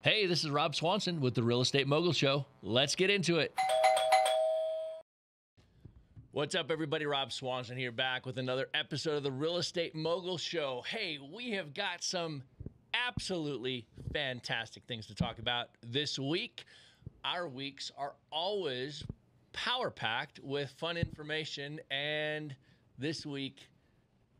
Hey, this is Rob Swanson with the Real Estate Mogul Show. Let's get into it. What's up, everybody? Rob Swanson here, back with another episode of the Real Estate Mogul Show. Hey, we have got some absolutely fantastic things to talk about this week. Our weeks are always power-packed with fun information, and this week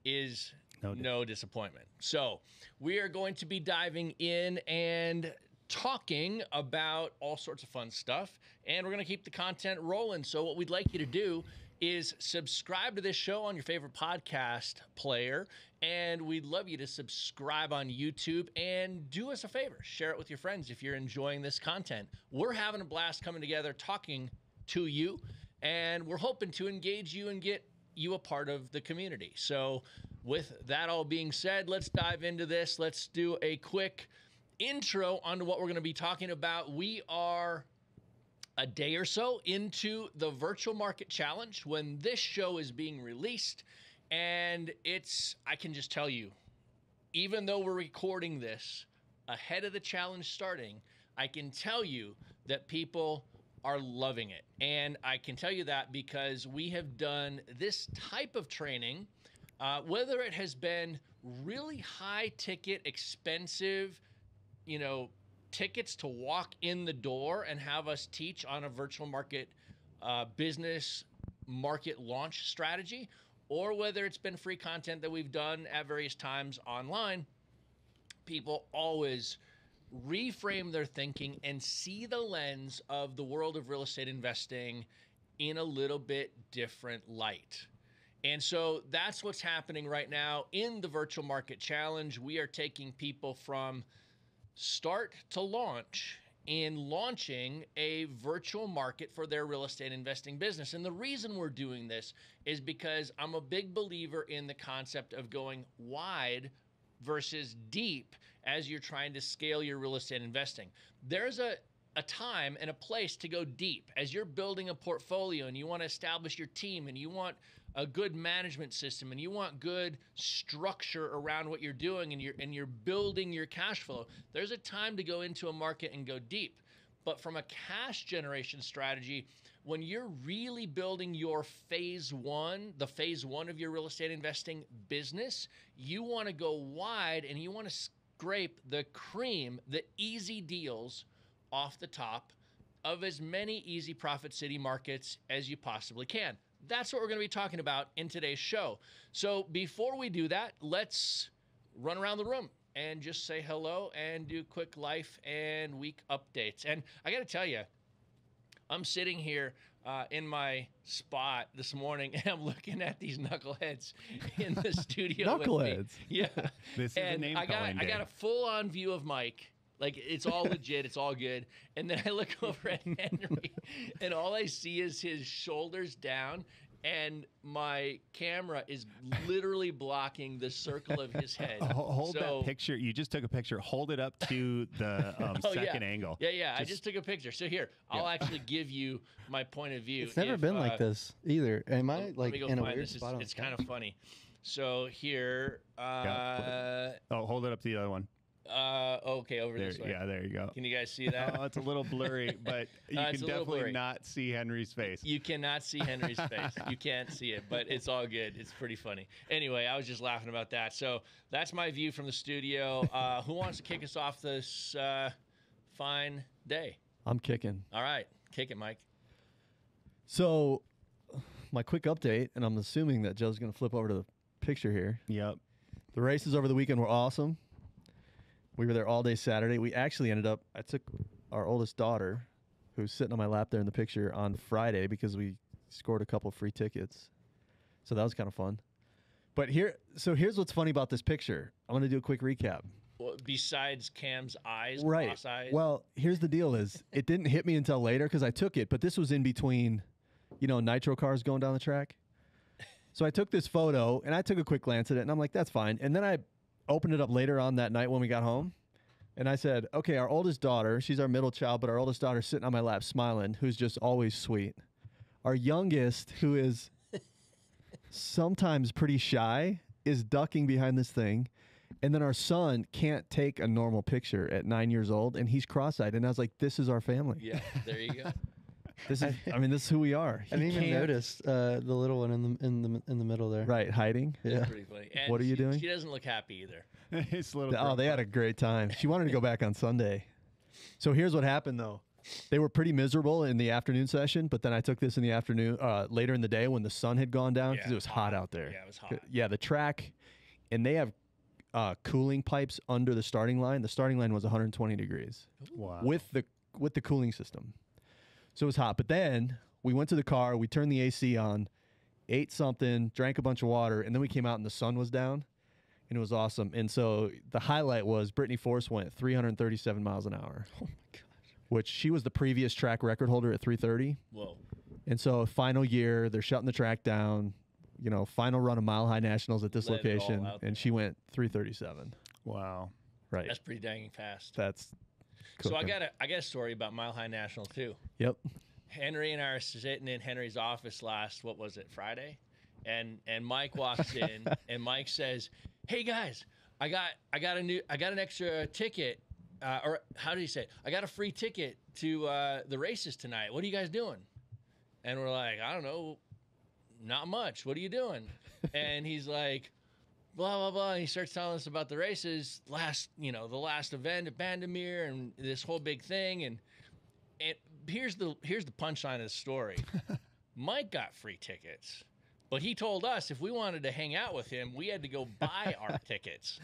is no disappointment. So we are going to be diving in and talking about all sorts of fun stuff, and we're going to keep the content rolling. So what we'd like you to do is subscribe to this show on your favorite podcast player, and we'd love you to subscribe on YouTube, and do us a favor, share it with your friends if you're enjoying this content. We're having a blast coming together, talking to you, and we're hoping to engage you and get you a part of the community. So with that all being said, let's dive into this. Let's do a quick intro onto what we're going to be talking about. We are a day or so into the Virtual Market Challenge when this show is being released, and I can just tell you, even though we're recording this ahead of the challenge starting, I can tell you that people are loving it. And I can tell you that because we have done this type of training, whether it has been really high ticket, expensive, tickets to walk in the door and have us teach on a virtual market business market launch strategy, or whether it's been free content that we've done at various times online. People always reframe their thinking and see the lens of the world of real estate investing in a little bit different light. And so that's what's happening right now in the Virtual Market Challenge. We are taking people from start to launch in launching a virtual market for their real estate investing business. And the reason we're doing this is because I'm a big believer in the concept of going wide versus deep as you're trying to scale your real estate investing. There's a time and a place to go deep as you're building a portfolio and you want to establish your team and you want a good management system and you want good structure around what you're doing and you're building your cash flow. There's a time to go into a market and go deep. But from a cash generation strategy, when you're really building your phase one, the phase one of your real estate investing business, you want to go wide and you want to scrape the cream, the easy deals off the top of as many easy profit city markets as you possibly can. That's what we're going to be talking about in today's show. So before we do that, let's run around the room and just say hello and do quick life and week updates. And I got to tell you, I'm sitting here in my spot this morning, and I'm looking at these knuckleheads in the studio. Knuckleheads. With me. Yeah. This is a name calling day. I got a full-on view of Mike. Like, it's all legit. It's all good. And then I look over at Henry, and all I see is his shoulders down, and my camera is literally blocking the circle of his head. Hold that picture. You just took a picture. Hold it up to the second angle. Yeah. I just took a picture. So here, I'll actually give you my point of view. It's never been like this either. Am I like in a weird spot? It's kind of funny. So here. Hold it up to the other one. Okay, over there, this way. Yeah, there you go. Can you guys see that? Oh, it's a little blurry, but you can definitely not see Henry's face. You cannot see Henry's face. You can't see it, but it's all good. It's pretty funny. Anyway, I was just laughing about that. So that's my view from the studio. Who wants to kick us off this fine day? I'm kicking. All right. Kick it, Mike. So my quick update, and I'm assuming that Joe's going to flip over to the picture here. Yep. The races over the weekend were awesome. We were there all day Saturday. We actually I took our oldest daughter, who's sitting on my lap there in the picture, on Friday because we scored a couple free tickets. So that was kind of fun. But here's what's funny about this picture. I'm going to do a quick recap. Well, besides Cam's eyes, right? Cross eyes. Well, here's the deal: is it didn't hit me until later because I took it, but this was in between, nitro cars going down the track. So I took this photo and I took a quick glance at it, and I'm like, that's fine. And then I opened it up later on that night when we got home, and I said, okay, our oldest daughter, she's our middle child, but our oldest daughter sitting on my lap smiling, who's just always sweet. Our youngest, who is sometimes pretty shy, is ducking behind this thing. And then our son can't take a normal picture at 9 years old, and he's cross-eyed. And I was like, "This is our family. Yeah, there you go. This is, I mean, this is who we are." I didn't even can't- notice the little one in the middle there. Right, hiding. Yeah. That's pretty funny. And What are you doing? She doesn't look happy either. It's a little. Oh, they had a great time. She wanted to go back on Sunday. So here's what happened, though. They were pretty miserable in the afternoon session, but then I took this in the afternoon, later in the day when the sun had gone down because Yeah, it was hot out there. Yeah, it was hot. Yeah, the track, and they have cooling pipes under the starting line. The starting line was 120 degrees Wow. with the cooling system. So it was hot. But then we went to the car, we turned the AC on, ate something, drank a bunch of water, and then we came out and the sun was down, and it was awesome. And so the highlight was Brittany Force went 337 miles an hour. Oh my gosh. Which she was the previous track record holder at 330. Whoa. And so final year, they're shutting the track down, you know, final run of Mile High Nationals at this Let it all location, out there. and she went 337. Wow. Right. That's pretty dang fast. That's So I cooking. got a story about Mile High National too. Yep. Henry and I are sitting in Henry's office Friday? And Mike walks in and Mike says, "Hey guys, I got an extra ticket, or how did he say it? I got a free ticket to the races tonight. What are you guys doing?" And we're like, "I don't know, not much. What are you doing?" And he's like, blah blah blah, and he starts telling us about the races, the last event at Bandamere and this whole big thing. And here's the punchline of the story. Mike got free tickets, but he told us if we wanted to hang out with him, we had to go buy our tickets.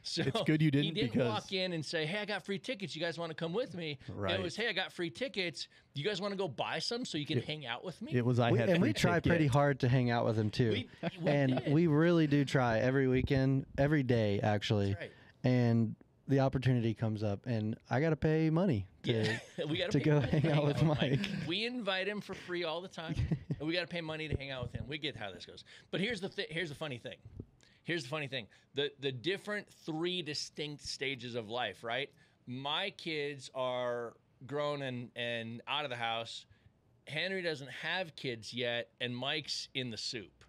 So It's good you didn't, He didn't because- walk in and say, "Hey, I got free tickets. You guys want to come with me?" Right. It was, "Hey, I got free tickets. You guys want to go buy some so you can hang out with me?" It was I had And we free try ticket. pretty hard to hang out with him too. We And did. we really do try every weekend, every day actually. That's right. And the opportunity comes up, and I got to pay money to, We got to go hang out with Mike. We invite him for free all the time, and we got to pay money to hang out with him. We get how this goes. But here's the funny thing. Here's the funny thing. The different three distinct stages of life, right? My kids are grown and out of the house. Henry doesn't have kids yet, and Mike's in the soup.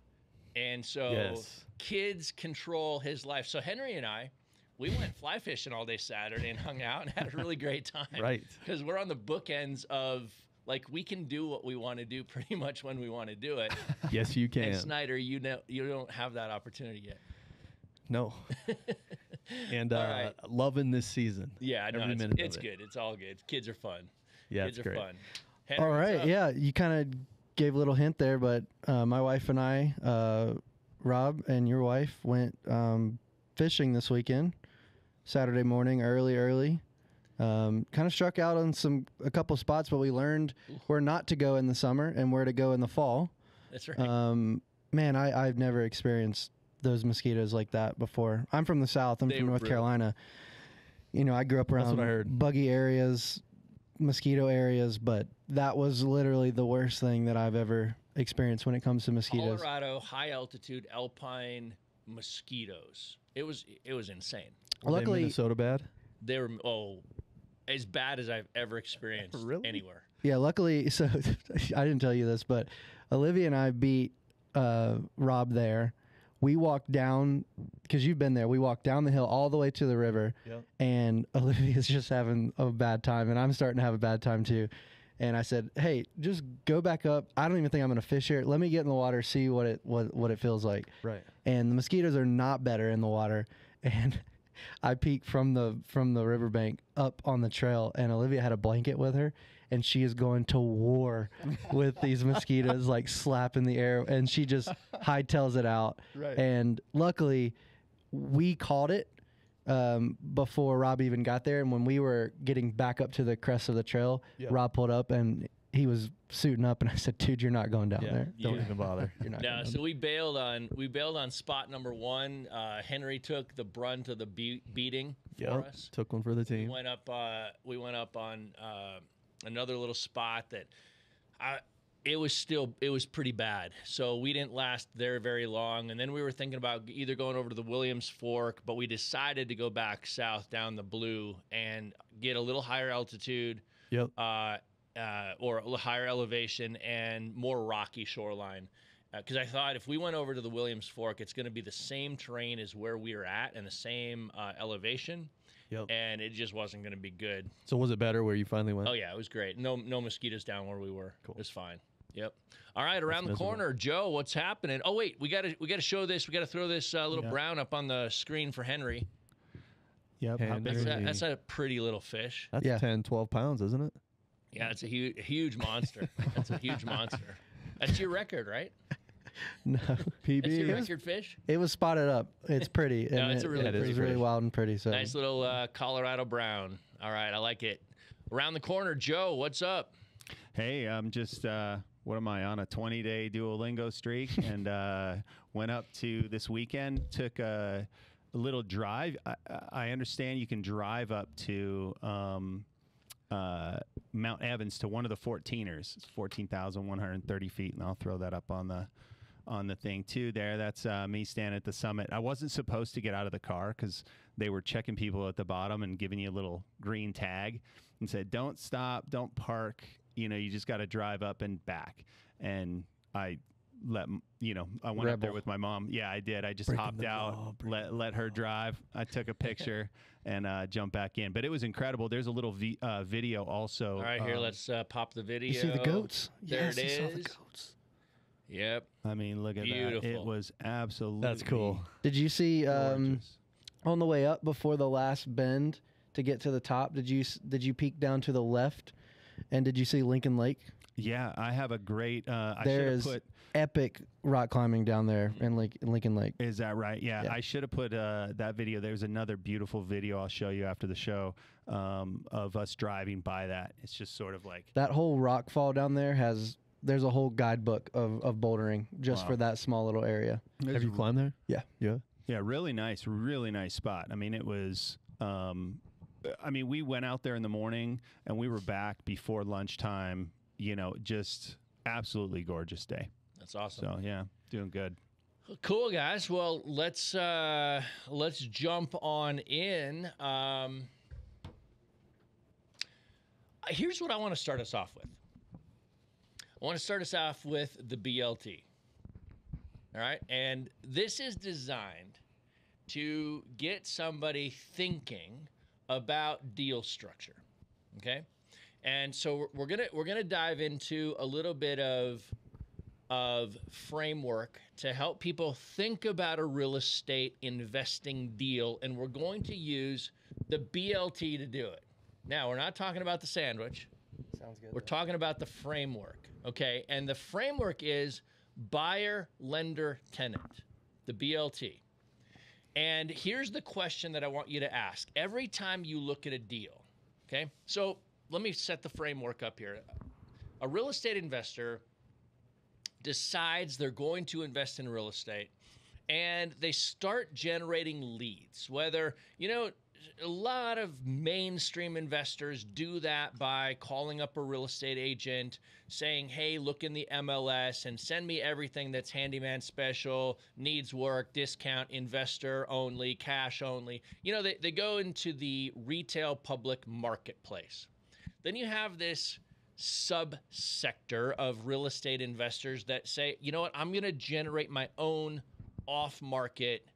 And so Yes. kids control his life. So Henry and I, we went fly fishing all day Saturday and hung out and had a really great time. Right. Because we're on the bookends of, like, we can do what we want to do pretty much when we want to do it. Yes, you can. And Snyder, you don't have that opportunity yet. No. And All right. loving this season. Yeah, I know. Every It's, minute it's of it. good. It's all good. Kids are fun. Yeah, Kids it's are great. fun. Henry, All what's right, up? yeah, you kind of gave a little hint there, but my wife and I, Rob and your wife, went fishing this weekend, Saturday morning, early. Kind of struck out on a couple spots, but we learned where not to go in the summer and where to go in the fall. That's right. Man, I've never experienced those mosquitoes like that before. I'm from the South. I'm They from were North brutal. Carolina. You know, I grew up That's around what I heard. buggy areas, mosquito areas, but that was literally the worst thing that I've ever experienced when it comes to mosquitoes. Colorado, high altitude, alpine mosquitoes. It was insane. Are they Luckily, Minnesota bad? They were as bad as I've ever experienced Really? anywhere. yeah, luckily, so I didn't tell you this, but Olivia and I beat Rob there. We walked down, because you've been there, we walked down the hill all the way to the river, Yep. and Olivia's just having a bad time, and I'm starting to have a bad time too. And I said, "Hey, just go back up. I don't even think I'm going to fish here. Let me get in the water, see what it feels like." Right. And the mosquitoes are not better in the water. And I peeked from the riverbank up on the trail, and Olivia had a blanket with her, and she is going to war with these mosquitoes, like slap in the air, and she just hightails it out. Right. And luckily, we caught it before Rob even got there. And when we were getting back up to the crest of the trail, Yep. Rob pulled up and he was suiting up, and I said, "Dude, you're not going down Yeah. there. Don't Yeah. even bother. You're not No, going so we bailed on spot number one. Henry took the brunt of the beating for Yep. us. Took one for the We team. went up on another little spot that it was pretty bad. So we didn't last there very long. And then we were thinking about either going over to the Williams Fork, but we decided to go back south down the Blue and get a little higher altitude, Yep. or a little higher elevation and more rocky shoreline. because I thought if we went over to the Williams Fork, it's going to be the same terrain as where we were at and the same elevation. Yep. And it just wasn't going to be good. So was it better where you finally went? Oh yeah, it was great. No mosquitoes down where we were. Cool. It was fine. Yep. All right, around the miserable. corner, Joe, what's happening? Oh wait, we got to show this. We got to throw this little brown up on the screen for Henry. Yep. That's a pretty little fish. That's 10, 12 pounds, isn't it? Yeah, it's a huge monster. That's a huge monster. That's your record, right? No, PB. That's your record fish? it was spotted up. It's pretty. No, and it's a really it pretty was really fish. wild and pretty. So Nice little Colorado brown. All right, I like it. Around the corner, Joe, what's up? Hey, I'm just, what am I, on a 20-day Duolingo streak, and went up to this weekend, took a little drive. I understand you can drive up to Mount Evans to one of the 14ers. It's 14,130 feet, and I'll throw that up on the thing too there. That's me standing at the summit. I wasn't supposed to get out of the car because they were checking people at the bottom and giving you a little green tag and said, don't stop, don't park. You know, you just got to drive up and back. And I I went up there with my mom. Yeah, I did. I just hopped out, let her drive. I took a picture and jumped back in. But it was incredible. There's a little video also. All right, here, let's pop the video. you see the goats? There Yes, it you saw the is. goats. Yep. I mean, look at that. Beautiful. It was absolutely That's cool. Did you see gorgeous. on the way up before the last bend to get to the top? Did you peek down to the left, and did you see Lincoln Lake? Yeah, I have a great. I There should have is put. epic rock climbing down there in Lincoln Lake. Is that right? Yeah, Yeah. I should have put that video. There's another beautiful video I'll show you after the show of us driving by that. It's just sort of like That whole rock fall down there there's a whole guidebook of bouldering just for that small little area. Have you climbed there? Yeah. Yeah, really nice spot. I mean, it was. We went out there in the morning and we were back before lunchtime. You know, just absolutely gorgeous day. That's awesome. So yeah, doing good. Cool, guys. Well, let's jump on in. Here's what I want to start us off with. I want to start us off with the BLT. All right, and this is designed to get somebody thinking about deal structure. Okay, and so we're gonna dive into a little bit of framework to help people think about a real estate investing deal, and we're going to use the BLT to do it. Now, we're not talking about the sandwich. Sounds good. We're talking about the framework, okay? And the framework is buyer, lender, tenant, the BLT. And here's the question that I want you to ask every time you look at a deal, okay? So let me set the framework up here. A real estate investor decides they're going to invest in real estate, and they start generating leads. Whether, a lot of mainstream investors do that by calling up a real estate agent, saying, hey, look in the MLS and send me everything that's handyman special, needs work, discount, investor only, cash only. They go into the retail public marketplace. Then you have this subsector of real estate investors that say, you know what, I'm going to generate my own off-market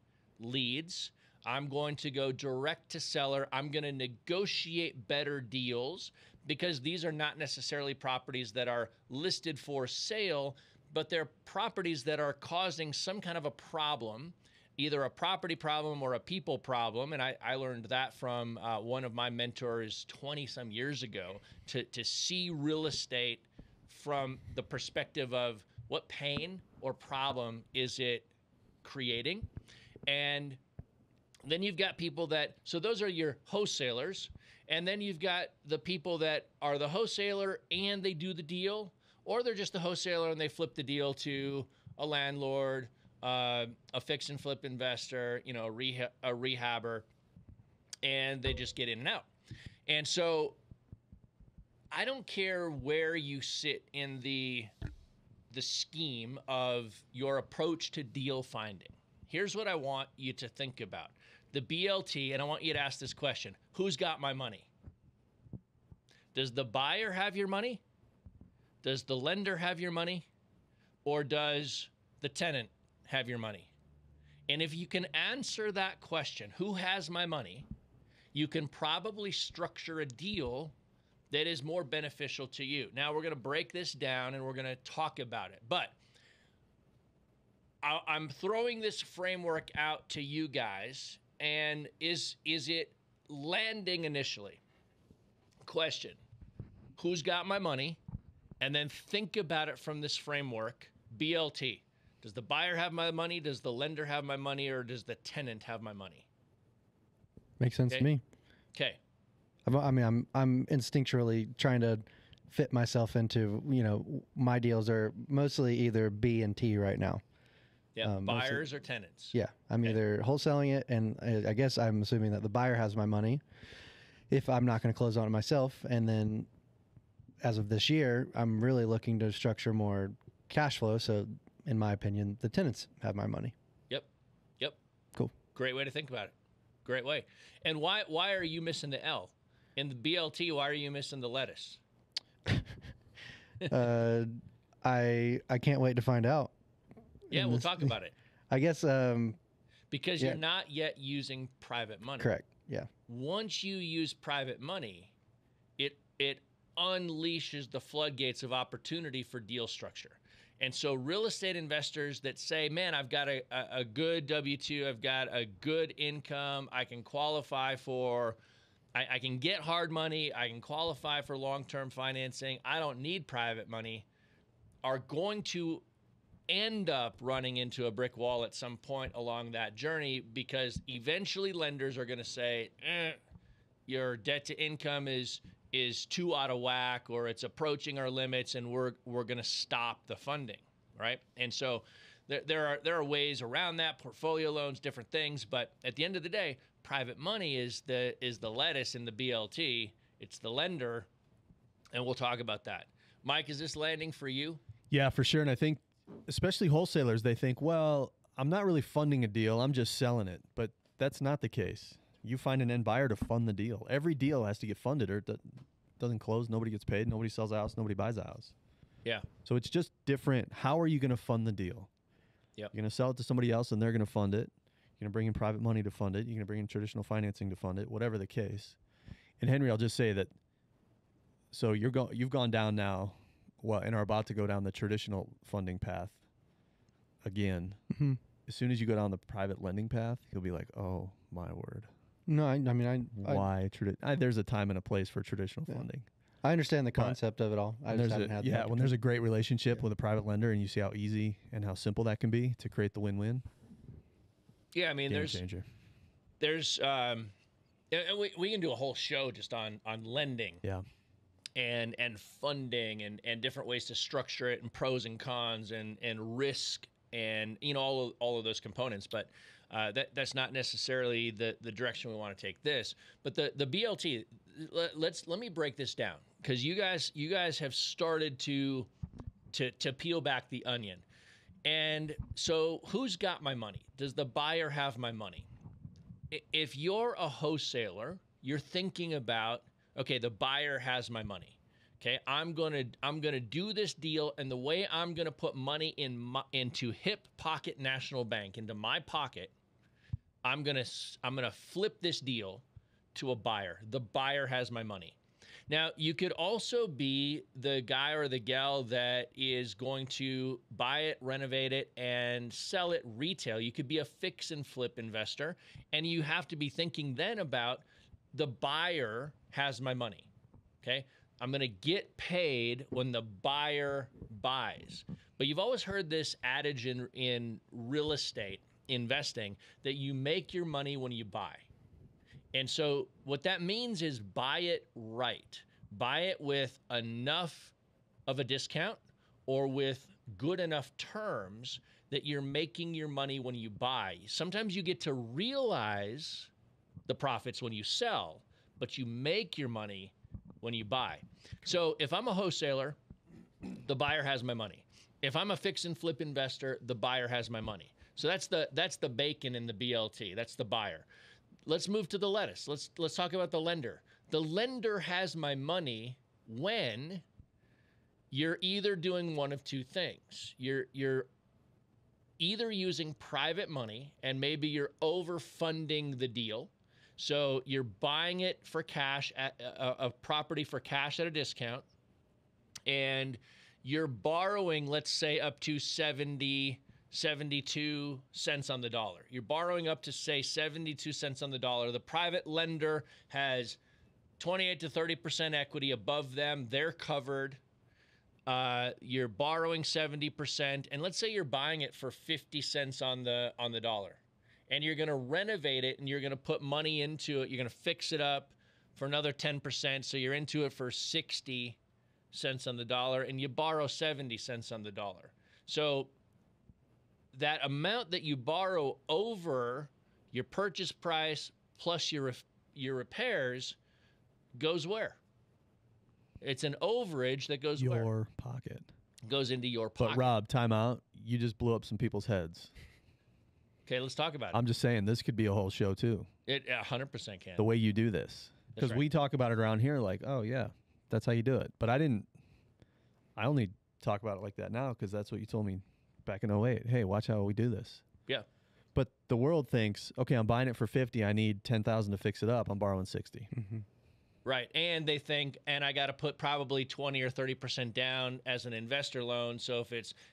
leads. I'm going to go direct to seller. I'm going to negotiate better deals because these are not necessarily properties that are listed for sale, but they're properties that are causing some kind of a problem, either a property problem or a people problem. And I learned that from one of my mentors 20-some years ago, to see real estate from the perspective of what pain or problem is it creating. And then you've got people so those are your wholesalers. And then you've got the people that are the wholesaler and they do the deal, or they're just the wholesaler and they flip the deal to a landlord, a fix and flip investor, a rehabber, and they just get in and out. And so I don't care where you sit in the scheme of your approach to deal finding. Here's what I want you to think about. The BLT, and I want you to ask this question: who's got my money? Does the buyer have your money? Does the lender have your money? Or does the tenant have your money? And if you can answer that question, who has my money, you can probably structure a deal that is more beneficial to you. Now, we're going to break this down and we're going to talk about it. But I'm throwing this framework out to you guys, and is it landing initially? Question: who's got my money? And then think about it from this framework. BLT. Does the buyer have my money? Does the lender have my money? Or does the tenant have my money? Makes sense to me. Okay. I mean, I'm instinctually trying to fit myself into, my deals are mostly either B and T right now. Yeah, buyers or tenants. Yeah, I'm either wholesaling it, and I guess I'm assuming that the buyer has my money if I'm not going to close on it myself. And then as of this year, I'm really looking to structure more cash flow. So in my opinion, the tenants have my money. Yep. Cool. Great way to think about it. Great way. And why are you missing the L? In the BLT, why are you missing the lettuce? I can't wait to find out. Yeah, we'll talk about it. I guess because you're not yet using private money. Correct. Yeah. Once you use private money, it unleashes the floodgates of opportunity for deal structure. And so real estate investors that say, man, I've got a good W-2, I've got a good income, I can qualify for, I can get hard money, I can qualify for long-term financing, I don't need private money, are going to end up running into a brick wall at some point along that journey, because eventually lenders are going to say, your debt to income is too out of whack, or it's approaching our limits, and we're going to stop the funding, right? And so there are ways around that, portfolio loans, different things, but at the end of the day, private money is the lettuce in the BLT. It's the lender, and we'll talk about that. Mike, is this landing for you? Yeah, for sure. And I think especially wholesalers, they think, well, I'm not really funding a deal, I'm just selling it. But that's not the case. You find an end buyer to fund the deal. Every deal has to get funded, or it doesn't close, nobody gets paid, nobody sells a house, nobody buys a house. Yeah. So it's just different. How are you going to fund the deal? Yep. You're going to sell it to somebody else and they're going to fund it. You're going to bring in private money to fund it. You're going to bring in traditional financing to fund it, whatever the case. And Henry, I'll just say that, so you've gone down now, and are about to go down the traditional funding path again. Mm-hmm. As soon as you go down the private lending path, you'll be like, oh, my word. No, I mean, why? There's a time and a place for traditional funding. I understand the concept of it all. I just haven't had that. When there's a great relationship with a private lender, and you see how easy and how simple that can be to create the win-win. Yeah, I mean, Game changer. and we can do a whole show just on lending. Yeah. And funding and different ways to structure it, and pros and cons and risk, and all of those components. But that's not necessarily the direction we want to take this. But the BLT, let me break this down, because you guys have started to peel back the onion. And so, who's got my money? Does the buyer have my money? If you're a wholesaler, you're thinking about, okay, the buyer has my money. Okay, I'm gonna do this deal, and the way I'm gonna put money into hip pocket National Bank, into my pocket, I'm gonna flip this deal to a buyer. The buyer has my money. Now, you could also be the guy or the gal that is going to buy it, renovate it, and sell it retail. You could be a fix and flip investor, and you have to be thinking then about, the buyer has my money. Okay, I'm going to get paid when the buyer buys. But you've always heard this adage in real estate investing, that you make your money when you buy. And so what that means is, buy it right. Buy it with enough of a discount, or with good enough terms that you're making your money when you buy. Sometimes you get to realize the profits when you sell, but you make your money when you buy. So if I'm a wholesaler, the buyer has my money. If I'm a fix and flip investor, the buyer has my money. So that's the bacon in the BLT. That's the buyer. Let's move to the lettuce. Let's talk about the lender. The lender has my money when you're either doing one of two things. You're either using private money, and maybe you're overfunding the deal. So you're buying it for cash, at a property for cash at a discount, and you're borrowing, let's say, up to 72 cents on the dollar. You're borrowing up to, say, 72 cents on the dollar. The private lender has 28 to 30% equity above them. They're covered. You're borrowing 70%, and let's say you're buying it for 50 cents on the dollar, and you're going to renovate it, and you're going to put money into it. You're going to fix it up for another 10%, so you're into it for 60 cents on the dollar, and you borrow 70 cents on the dollar. So that amount that you borrow over your purchase price plus your repairs goes where? It's an overage that goes where? Your pocket. Goes into your pocket. But Rob, time out. You just blew up some people's heads. Okay, let's talk about it. I'm just saying this could be a whole show too. It 100% can. The way you do this. Because right. we talk about it around here like, oh yeah, that's how you do it. But I only talk about it like that now because that's what you told me back in 08. Hey, watch how we do this. Yeah. But the world thinks, okay, I'm buying it for 50. I need 10,000 to fix it up. I'm borrowing 60. Mm-hmm. Right. And they think, and I got to put probably 20 or 30% down as an investor loan. So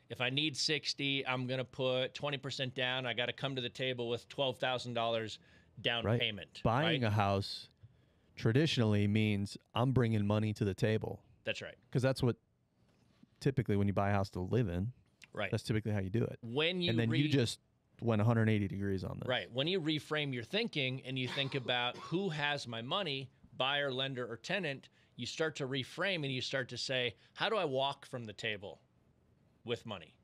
if I need 60, I'm going to put 20% down. I got to come to the table with $12,000 down Right. payment. Buying right? a house traditionally means I'm bringing money to the table. That's right. Because that's what typically when you buy a house to live in, Right. that's typically how you do it. When you and then you just went 180 degrees on this. Right. When you reframe your thinking and you think about who has my money, buyer, lender, or tenant, you start to reframe and you start to say, how do I walk from the table with money?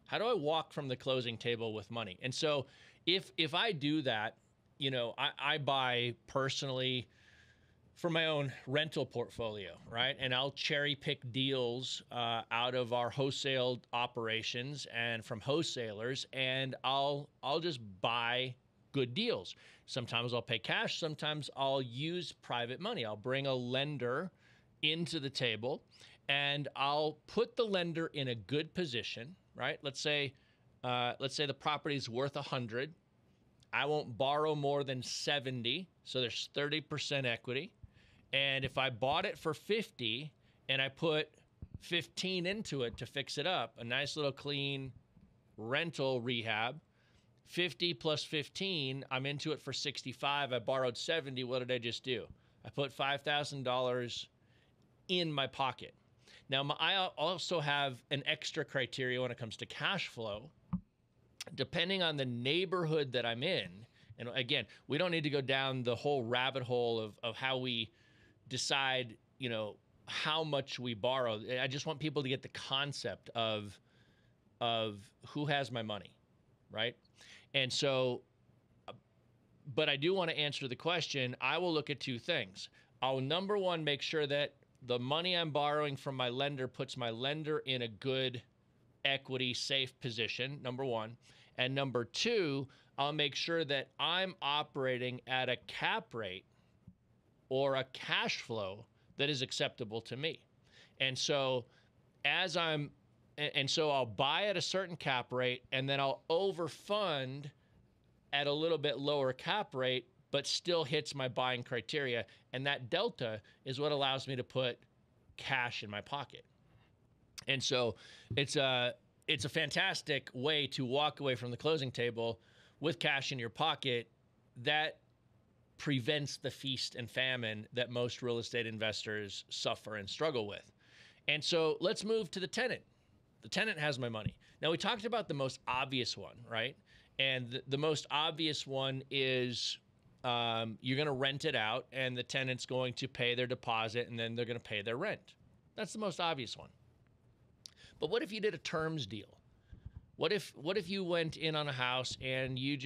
How do I walk from the closing table with money? And so if I do that, I buy personally for my own rental portfolio, right? And I'll cherry pick deals out of our wholesale operations and from wholesalers, and I'll just buy good deals. Sometimes I'll pay cash. Sometimes I'll use private money. I'll bring a lender into the table, and I'll put the lender in a good position, right? Let's say the property is worth 100. I won't borrow more than 70, so there's 30% equity. And if I bought it for 50 and I put 15 into it to fix it up, a nice little clean rental rehab, 50 plus 15, I'm into it for 65. I borrowed 70. What did I just do? I put $5,000 in my pocket. Now, I also have an extra criteria when it comes to cash flow. Depending on the neighborhood that I'm in, and again, we don't need to go down the whole rabbit hole of how we decide, how much we borrow. I just want people to get the concept of who has my money, right? And so, but I do want to answer the question. I will look at two things. I'll, number one, make sure that the money I'm borrowing from my lender puts my lender in a good equity safe position, number one. And number two, I'll make sure that I'm operating at a cap rate or a cash flow that is acceptable to me. And so I'll buy at a certain cap rate, and then I'll overfund at a little bit lower cap rate, but still hits my buying criteria. And that delta is what allows me to put cash in my pocket. And so it's a fantastic way to walk away from the closing table with cash in your pocket. That prevents the feast and famine that most real estate investors suffer and struggle with. And so let's move to the tenant. The tenant has my money. Now, we talked about the most obvious one, right? And the most obvious one is you're going to rent it out, and the tenant's going to pay their deposit, and then they're going to pay their rent. That's the most obvious one. But what if you did a terms deal? What if you went in on a house and you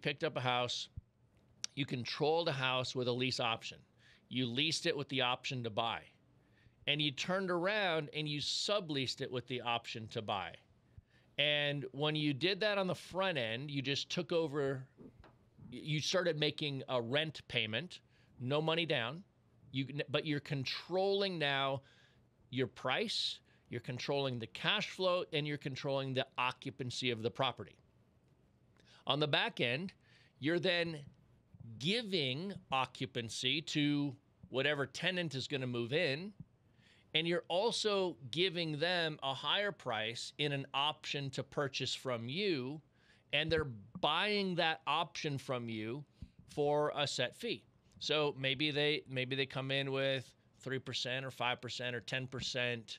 picked up a house, you controlled a house with a lease option, you leased it with the option to buy, and you turned around and you subleased it with the option to buy. And when you did that on the front end, you just took over, you started making a rent payment, no money down, but you're controlling now your price, you're controlling the cash flow, and you're controlling the occupancy of the property. On the back end, you're then giving occupancy to whatever tenant is going to move in, and you're also giving them a higher price in an option to purchase from you, and they're buying that option from you for a set fee. So maybe they come in with 3% or 5% or 10%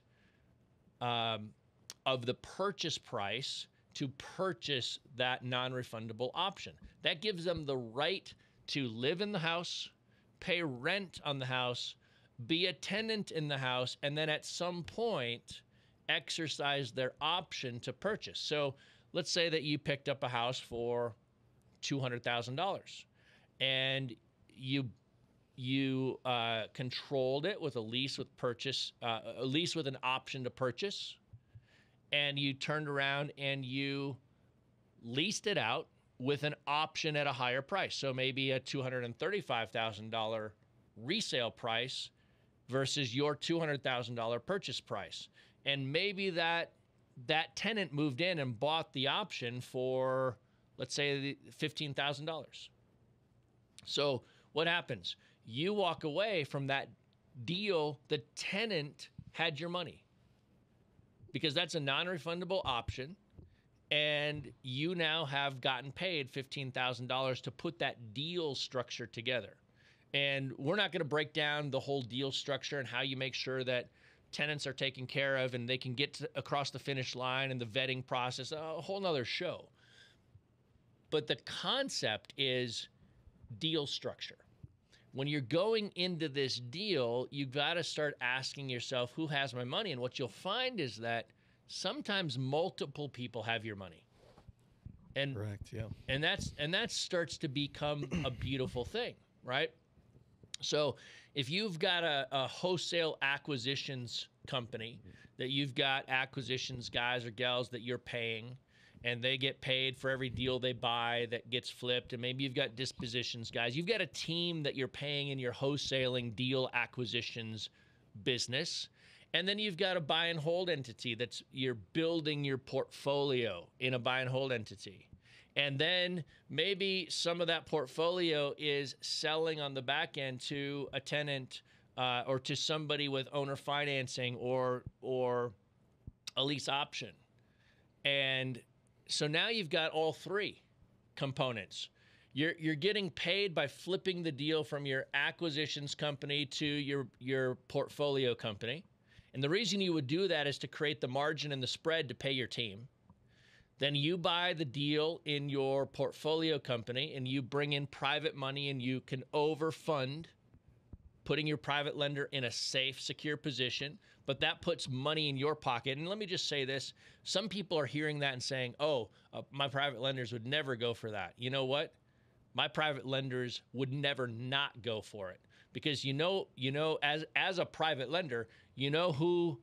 of the purchase price to purchase that non-refundable option. That gives them the right to live in the house, pay rent on the house, be a tenant in the house, and then at some point exercise their option to purchase. So let's say that you picked up a house for $200,000 and you controlled it with a lease with purchase, a lease with an option to purchase, and you turned around and you leased it out with an option at a higher price. So maybe a $235,000 resale price versus your $200,000 purchase price. And maybe that tenant moved in and bought the option for, let's say, $15,000. So what happens? You walk away from that deal, the tenant had your money because that's a non-refundable option, and you now have gotten paid $15,000 to put that deal structure together. And we're not going to break down the whole deal structure and how you make sure that tenants are taken care of and they can get across the finish line and the vetting process, a whole nother show. But the concept is deal structure. When you're going into this deal, you've got to start asking yourself, who has my money? And what you'll find is that sometimes multiple people have your money. And correct, yeah. And that starts to become a beautiful thing, right? So if you've got a wholesale acquisitions company that you've got acquisitions guys or gals that you're paying, and they get paid for every deal they buy that gets flipped, and maybe you've got dispositions guys. You've got a team that you're paying in your wholesaling deal acquisitions business, and then you've got a buy and hold entity that's you're building your portfolio in a buy and hold entity. And then maybe some of that portfolio is selling on the back end to a tenant or to somebody with owner financing or a lease option. And so now you've got all three components. You're getting paid by flipping the deal from your acquisitions company to your portfolio company. And the reason you would do that is to create the margin and the spread to pay your team. Then you buy the deal in your portfolio company and you bring in private money and you can overfund, putting your private lender in a safe, secure position, but that puts money in your pocket. And let me just say this. Some people are hearing that and saying, oh, my private lenders would never go for that. You know what? My private lenders would never not go for it because as a private lender, you know who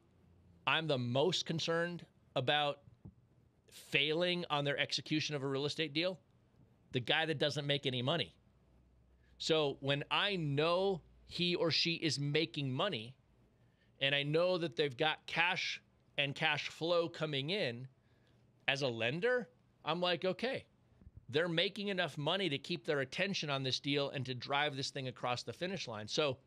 I'm the most concerned about failing on their execution of a real estate deal? The guy that doesn't make any money. So when I know he or she is making money and I know that they've got cash and cash flow coming in, as a lender, I'm like, okay, they're making enough money to keep their attention on this deal and to drive this thing across the finish line. So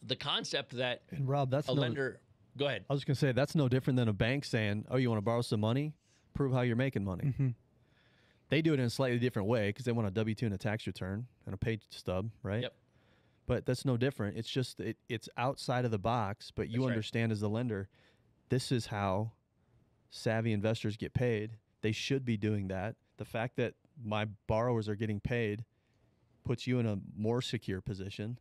the concept that and Rob, that's a lender, go ahead. I was going to say, that's no different than a bank saying, oh, you want to borrow some money? Prove how you're making money. Mm-hmm. They do it in a slightly different way because they want a W-2 and a tax return and a pay stub, right? Yep. But that's no different. It's just it's outside of the box, but you understand as the lender, this is how savvy investors get paid. They should be doing that. The fact that my borrowers are getting paid puts you in a more secure position.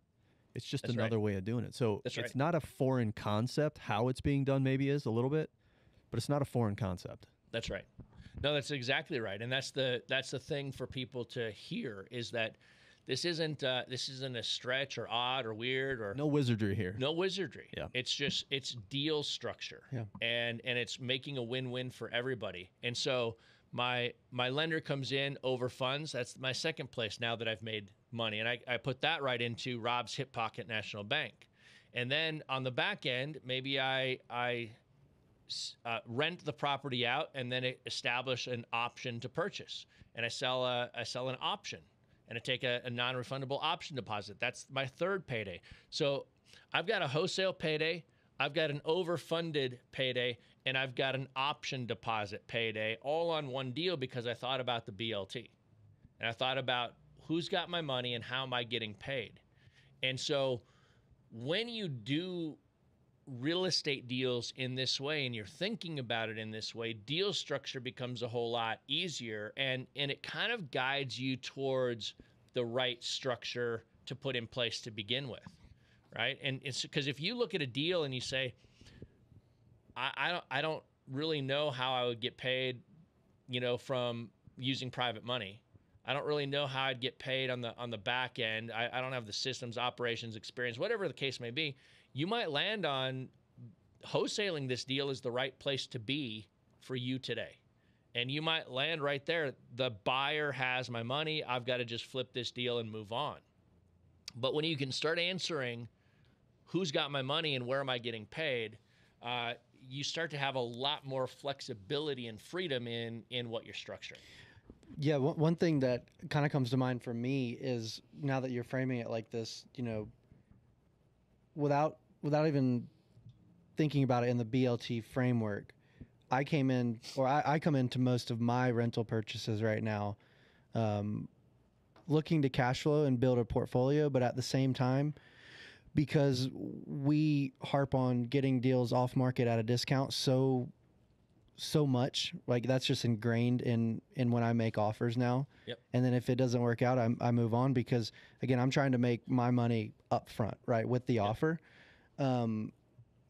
It's just another way of doing it. So it's not a foreign concept. How it's being done maybe is a little bit, but it's not a foreign concept. That's right. No, that's exactly right. And that's the thing for people to hear is that this isn't a stretch or odd or weird or no wizardry here. No wizardry. Yeah. It's deal structure. Yeah. And it's making a win-win for everybody. And so my lender comes in over funds. That's my second place now that I've made money. And I put that right into Rob's hip pocket National Bank. And then on the back end, maybe I rent the property out and then establish an option to purchase. And I sell an option, and I take a non-refundable option deposit. That's my third payday. So I've got a wholesale payday, I've got an overfunded payday, and I've got an option deposit payday, all on one deal, because I thought about the BLT. And I thought about who's got my money and how am I getting paid. And so when you do real estate deals in this way and you're thinking about it in this way, deal structure becomes a whole lot easier, and it kind of guides you towards the right structure to put in place to begin with, right? And it's because if you look at a deal and you say, I don't really know how I would get paid, from using private money. I don't really know how I'd get paid on the back end. I don't have the systems, operations experience, whatever the case may be. You might land on wholesaling this deal is the right place to be for you today. And you might land right there. The buyer has my money. I've got to just flip this deal and move on. But when you can start answering who's got my money and where am I getting paid, you start to have a lot more flexibility and freedom in what you're structuring. Yeah, one thing that kind of comes to mind for me is, now that you're framing it like this, without even thinking about it in the BLT framework, I come into most of my rental purchases right now looking to cash flow and build a portfolio, but at the same time, because we harp on getting deals off market at a discount so much, like that's just ingrained in when I make offers now. Yep. And then if it doesn't work out, I move on, because again, I'm trying to make my money up front, right, with the offer. And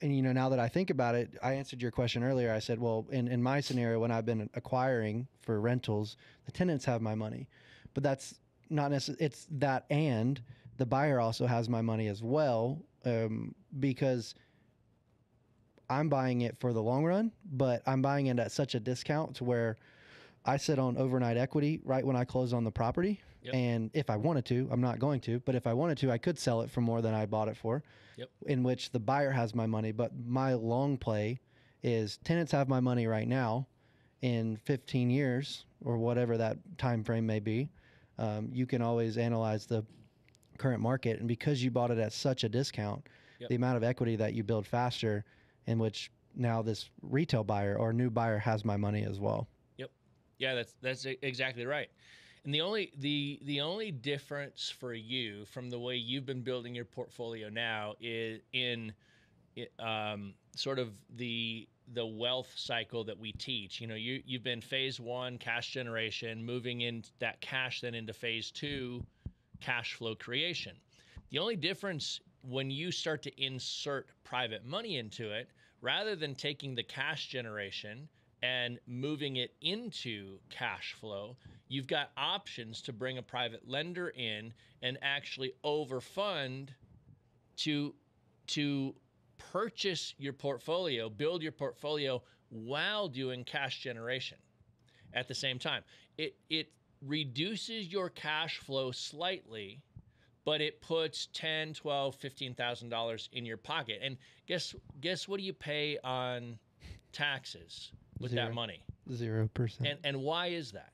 now that I think about it, I answered your question earlier. I said, well, in my scenario, when I've been acquiring for rentals, the tenants have my money, but that's not necessarily, it's that, and the buyer also has my money as well, because I'm buying it for the long run, but I'm buying it at such a discount to where I sit on overnight equity right when I close on the property. Yep. And if I wanted to, I'm not going to, but if I wanted to, I could sell it for more than I bought it for. Yep. In which the buyer has my money. But my long play is tenants have my money right now. In 15 years or whatever that time frame may be, you can always analyze the current market. And because you bought it at such a discount, Yep. the amount of equity that you build faster, in which now this retail buyer or new buyer has my money as well. Yep. Yeah, that's exactly right. And the only difference for you from the way you've been building your portfolio now is in sort of the wealth cycle that we teach. You've been phase one, cash generation, moving in that cash then into phase two, cash flow creation. The only difference when you start to insert private money into it, rather than taking the cash generation and moving it into cash flow, you've got options to bring a private lender in and actually overfund to purchase your portfolio, build your portfolio while doing cash generation at the same time. It reduces your cash flow slightly, but it puts $10,000, $12,000, $15,000 in your pocket. And guess what do you pay on taxes with that money? 0%. And why is that?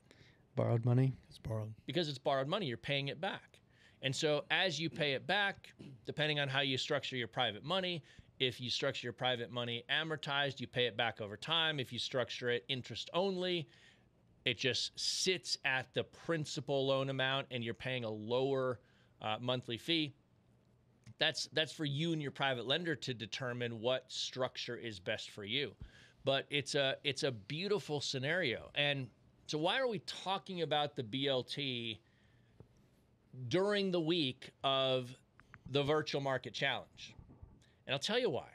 Borrowed money. It's borrowed. Because it's borrowed money. You're paying it back. And so as you pay it back, depending on how you structure your private money, if you structure your private money amortized, you pay it back over time. If you structure it interest only, it just sits at the principal loan amount and you're paying a lower monthly fee. That's for you and your private lender to determine what structure is best for you. But it's a beautiful scenario. And so why are we talking about the BLT during the week of the virtual market challenge? And I'll tell you why.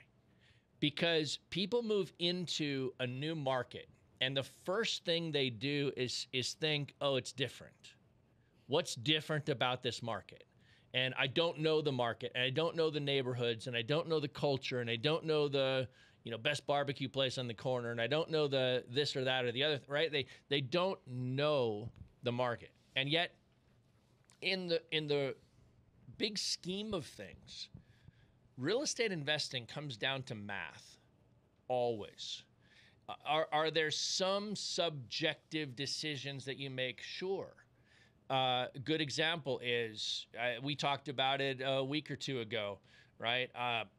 Because people move into a new market and the first thing they do is think, oh, it's different. What's different about this market? And I don't know the market, and I don't know the neighborhoods, and I don't know the culture, and I don't know the best barbecue place on the corner, and I don't know the this or that or the other, right? They don't know the market. And yet in the big scheme of things, real estate investing comes down to math always. Are there some subjective decisions that you make? Sure. Good example is we talked about it a week or two ago, right?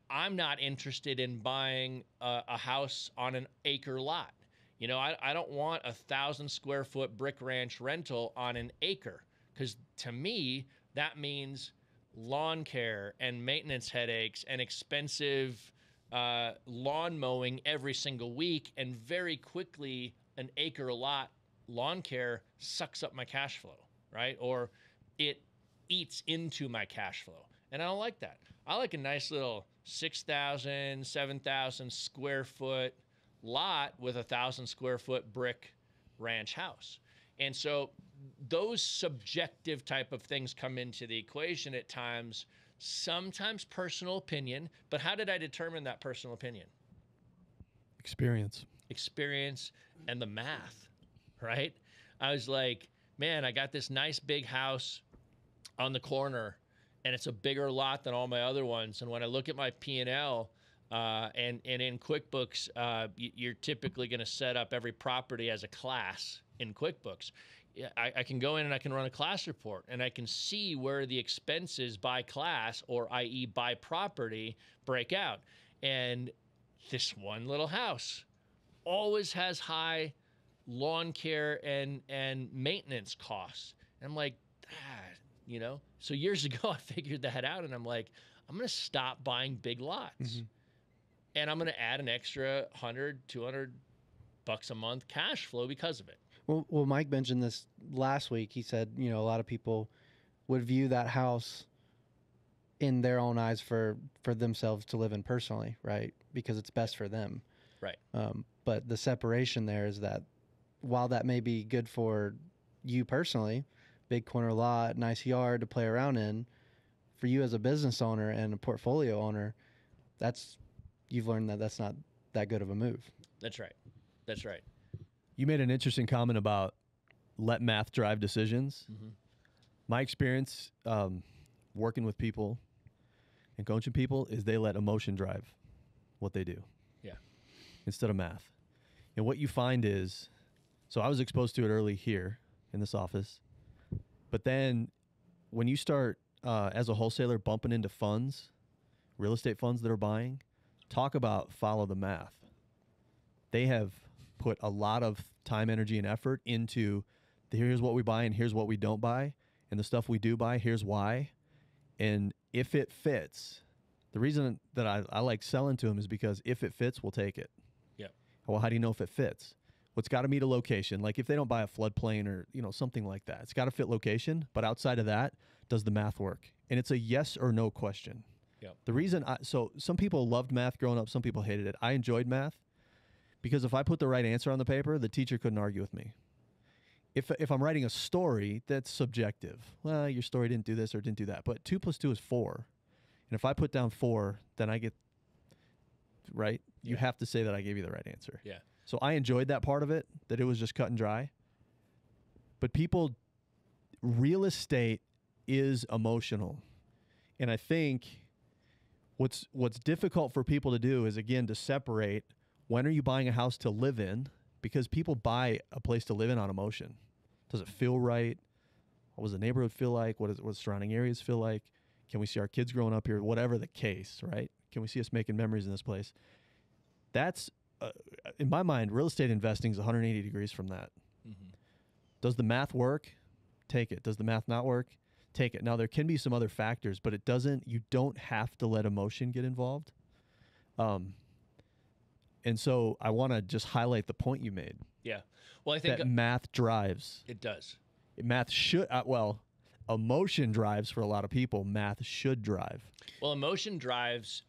I'm not interested in buying a house on an acre lot. You know, I don't want 1,000 square foot brick ranch rental on an acre, because to me, that means lawn care and maintenance headaches and expensive lawn mowing every single week. And very quickly, an acre lot lawn care sucks up my cash flow, right? Or it eats into my cash flow. And I don't like that. I like a nice little 6,000, 7,000 square foot lot with 1,000 square foot brick ranch house. And so those subjective type of things come into the equation at times, sometimes personal opinion. But how did I determine that personal opinion? Experience And the math, right? I was like, man, I got this nice big house on the corner, and it's a bigger lot than all my other ones. And when I look at my P&L, and in QuickBooks, you're typically going to set up every property as a class in QuickBooks. I can go in and I can run a class report, and I can see where the expenses by class, or i.e. by property, break out. And this one little house always has high lawn care and maintenance costs. And I'm like, you know? So years ago, I figured that out, and I'm like, I'm going to stop buying big lots. Mm-hmm. And I'm going to add an extra $100, $200 a month cash flow because of it. Well, Mike mentioned this last week. He said, you know, a lot of people would view that house in their own eyes for themselves to live in personally, right? Because it's best for them. Right. But the separation there is that while that may be good for you personally, big corner lot, nice yard to play around in, for you as a business owner and a portfolio owner, you've learned that that's not that good of a move. That's right. That's right. You made an interesting comment about let math drive decisions. Mm-hmm. My experience working with people and coaching people is they let emotion drive what they do. Yeah. Instead of math. And what you find is, so I was exposed to it early here in this office, but then when you start as a wholesaler bumping into funds, real estate funds that are buying, talk about follow the math. They have put a lot of time, energy, and effort into here's what we buy and here's what we don't buy, and the stuff we do buy, here's why. And if it fits, the reason that I like selling to them is because if it fits, we'll take it. Yeah. Well, how do you know if it fits? Well, it's got to meet a location. Like if they don't buy a floodplain or something like that, it's got to fit location. But outside of that, does the math work? And it's a yes or no question. Yeah. The reason so some people loved math growing up, some people hated it. I enjoyed math because if I put the right answer on the paper, the teacher couldn't argue with me. If I'm writing a story, that's subjective. Well, your story didn't do this or didn't do that. But 2 + 2 is 4. And if I put down 4, then I get, right? Yeah. You have to say that I gave you the right answer. Yeah. So I enjoyed that part of it, that it was just cut and dry. But real estate is emotional. And I think what's difficult for people to do is, again, to separate when are you buying a house to live in, because people buy a place to live in on emotion. Does it feel right? What does the neighborhood feel like? What does surrounding areas feel like? Can we see our kids growing up here? Whatever the case, right? Can we see us making memories in this place? That's, in my mind, real estate investing is 180 degrees from that. Mm-hmm. Does the math work? Take it. Does the math not work? Take it. Now, there can be some other factors, but you don't have to let emotion get involved. And so I want to just highlight the point you made. Yeah. Well, I think that math drives. It does. Math should, emotion drives for a lot of people. Math should drive. Well, emotion drives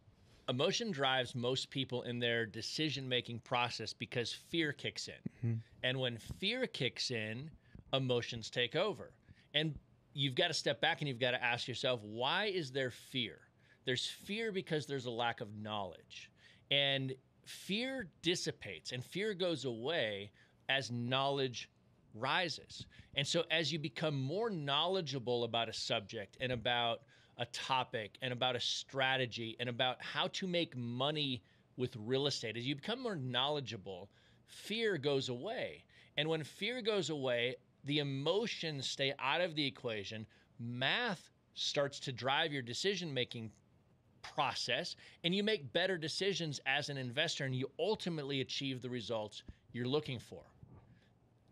most people in their decision-making process because fear kicks in. Mm-hmm. And when fear kicks in, emotions take over. And you've got to step back and you've got to ask yourself, why is there fear? There's fear because there's a lack of knowledge. And fear dissipates and fear goes away as knowledge rises. And so as you become more knowledgeable about a subject and about a topic and about a strategy and about how to make money with real estate, as you become more knowledgeable, fear goes away. And when fear goes away, the emotions stay out of the equation. Math starts to drive your decision-making process, and you make better decisions as an investor, and you ultimately achieve the results you're looking for.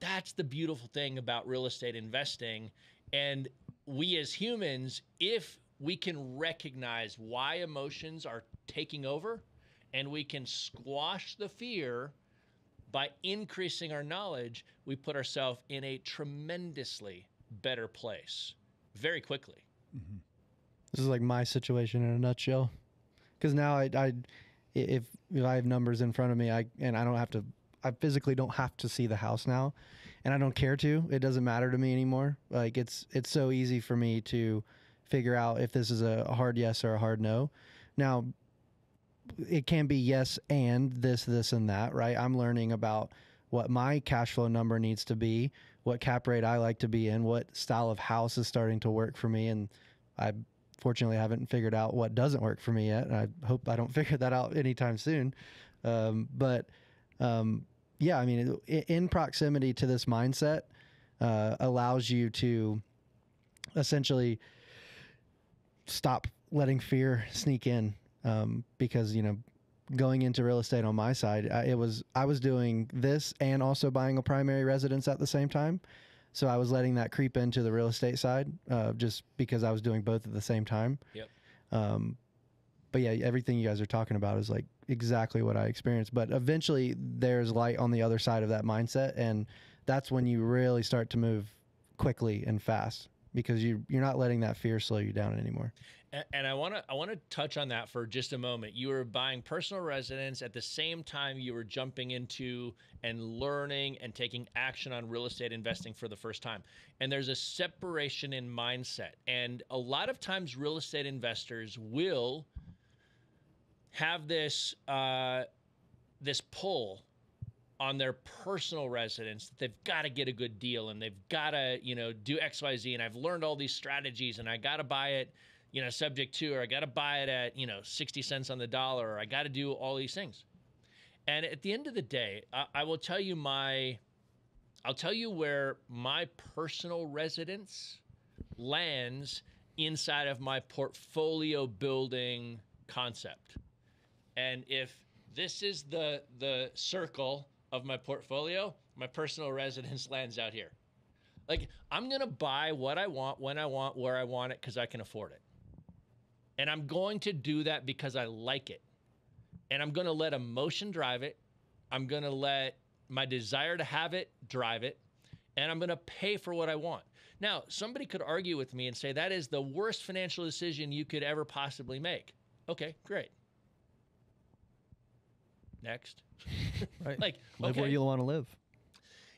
That's the beautiful thing about real estate investing. And we as humans, if we can recognize why emotions are taking over, and we can squash the fear by increasing our knowledge, we put ourselves in a tremendously better place very quickly. Mm-hmm. This is like my situation in a nutshell. Because now if I have numbers in front of me, I physically don't have to see the house now, and I don't care to. It doesn't matter to me anymore. Like it's so easy for me to figure out if this is a hard yes or a hard no. Now, it can be yes and this, and that, right? I'm learning about what my cash flow number needs to be, what cap rate I like to be in, what style of house is starting to work for me, and I fortunately haven't figured out what doesn't work for me yet, and I hope I don't figure that out anytime soon. Yeah, I mean, in proximity to this mindset allows you to essentially stop letting fear sneak in, because, you know, going into real estate on my side, I was doing this and also buying a primary residence at the same time. So I was letting that creep into the real estate side, just because I was doing both at the same time. Yep. But yeah, everything you guys are talking about is like exactly what I experienced. But eventually there's light on the other side of that mindset. And that's when you really start to move quickly and fast, because you're not letting that fear slow you down anymore. And I want to touch on that for just a moment. You were buying personal residence at the same time you were jumping into and learning and taking action on real estate investing for the first time. And there's a separation in mindset. And a lot of times real estate investors will have this pull on their personal residence that they've got to get a good deal, and they've got to, do X, Y, Z. And I've learned all these strategies, and I got to buy it, subject to, or I got to buy it at, 60 cents on the dollar, or I got to do all these things. And at the end of the day, I will tell you I'll tell you where my personal residence lands inside of my portfolio building concept. And if this is the circle of my portfolio, my personal residence lands out here. Like, I'm going to buy what I want, when I want, where I want it, because I can afford it. And I'm going to do that because I like it. And I'm going to let emotion drive it. I'm going to let my desire to have it drive it. And I'm going to pay for what I want. Now, somebody could argue with me and say that is the worst financial decision you could ever possibly make. Okay, great. Next. Right. Like, live okay. where you want to live.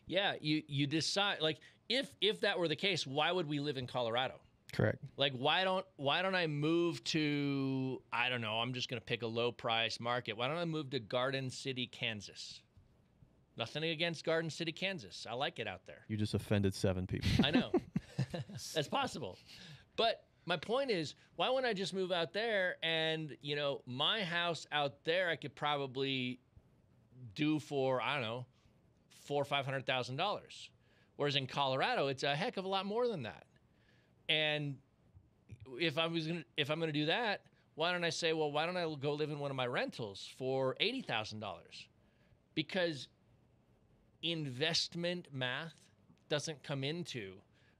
Yeah, you decide, like, if that were the case, why would we live in Colorado? Correct. Like, why don't I move to, I don't know, I'm just going to pick a low price market. Why don't I move to Garden City, Kansas? Nothing against Garden City, Kansas. I like it out there. You just offended 7 people. I know. That's possible. But my point is, why wouldn't I just move out there, and, my house out there I could probably do for, I don't know, $400,000 or $500,000. Whereas in Colorado, it's a heck of a lot more than that. And if I'm gonna do that, why don't I say, well, why don't I go live in one of my rentals for $80,000? Because investment math doesn't come into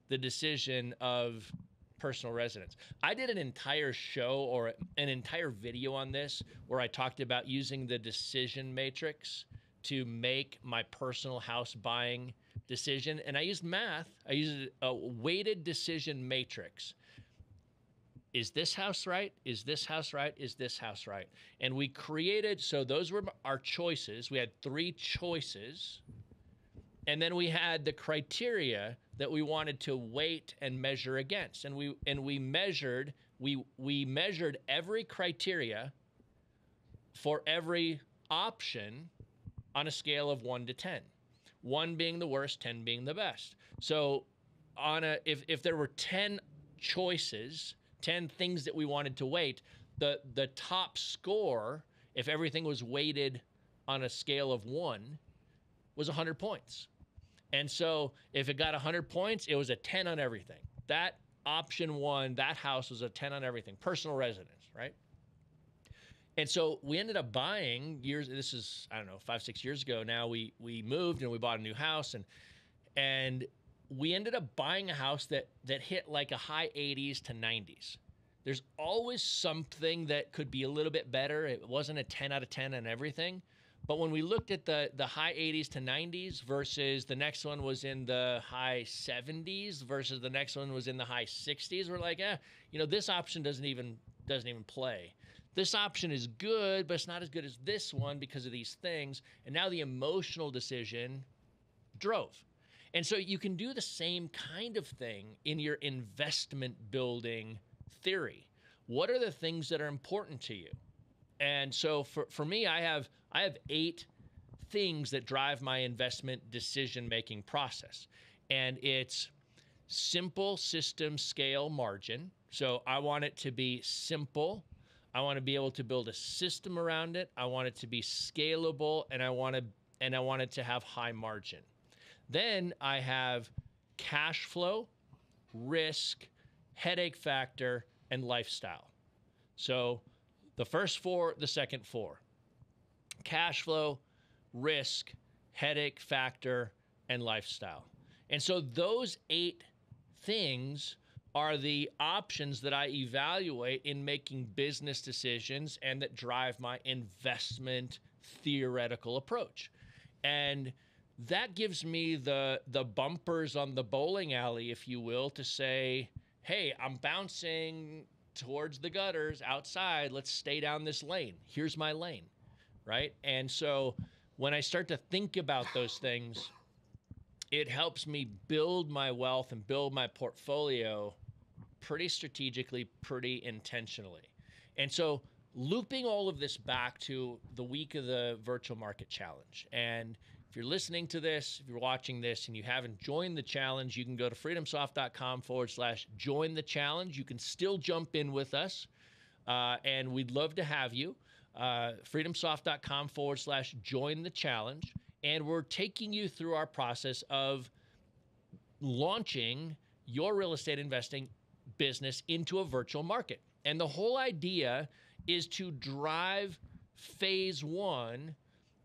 the decision of personal residence. I did an entire show or an entire video on this where I talked about using the decision matrix to make my personal house buying decision. And I used math. I used a weighted decision matrix. Is this house right? Is this house right? Is this house right? And we created, so those were our choices. We had 3 choices. And then we had the criteria that we wanted to weight and measure against. And we measured every criteria for every option on a scale of 1 to 10. 1 being the worst, 10 being the best. So if there were 10 choices, 10 things that we wanted to weight, the top score, if everything was weighted on a scale of 1, was 100 points. And so if it got 100 points, it was a 10 on everything. That option one, that house was a 10 on everything. Personal residence, right? And so we ended up buying this is, I don't know, 5-6 years ago now, we moved and we bought a new house, and we ended up buying a house that hit like a high 80s to 90s. There's always something that could be a little bit better. It wasn't a 10 out of 10 on everything. But when we looked at the high 80s to 90s versus the next one was in the high 70s versus the next one was in the high 60s, we're like, this option doesn't even play. This option is good, but it's not as good as this one because of these things. And now the emotional decision drove. And so you can do the same kind of thing in your investment building theory. What are the things that are important to you? And so for me, I have 8 things that drive my investment decision-making process. And it's simple, system, scale, margin. So I want it to be simple. I want to be able to build a system around it. I want it to be scalable, and I want it to have high margin. Then I have cash flow, risk, headache factor, and lifestyle. So the first 4, the second 4. Cash flow, risk, headache factor, and lifestyle. And so those 8 things are the options that I evaluate in making business decisions and that drive my investment theoretical approach. And that gives me the bumpers on the bowling alley, if you will, to say, hey, I'm bouncing towards the gutters outside. Let's stay down this lane. Here's my lane, right? And so when I start to think about those things, it helps me build my wealth and build my portfolio pretty strategically, pretty intentionally. And so looping all of this back to the week of the Virtual Market Challenge. And if you're listening to this, if you're watching this and you haven't joined the challenge, you can go to freedomsoft.com/join the challenge. You can still jump in with us, and we'd love to have you. freedomsoft.com/join the challenge. And we're taking you through our process of launching your real estate investing business into a virtual market. And the whole idea is to drive phase 1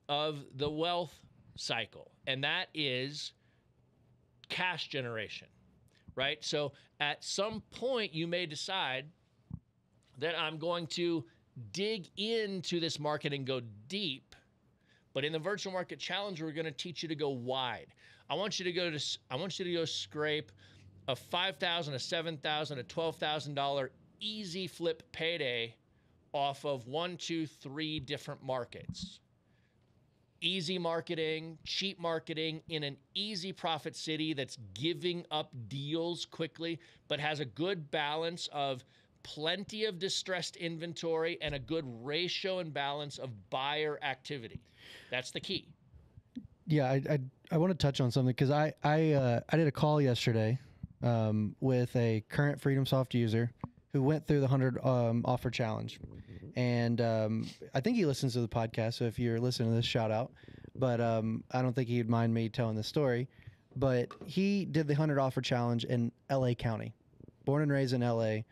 of the wealth cycle, and that is cash generation, right? So at some point you may decide that I'm going to dig into this market and go deep, but in the Virtual Market Challenge, we're going to teach you to go wide. I want you to go scrape a $5,000, a $7,000, a $12,000 easy flip payday off of 1, 2, 3 different markets. Easy marketing, cheap marketing in an easy profit city that's giving up deals quickly, but has a good balance of plenty of distressed inventory and a good ratio and balance of buyer activity. That's the key. Yeah, I want to touch on something because I did a call yesterday with a current FreedomSoft user who went through the 100 offer challenge. And I think he listens to the podcast, so if you're listening to this, shout out. But I don't think he'd mind me telling this story. But he did the 100 offer challenge in L.A. County. Born and raised in L.A.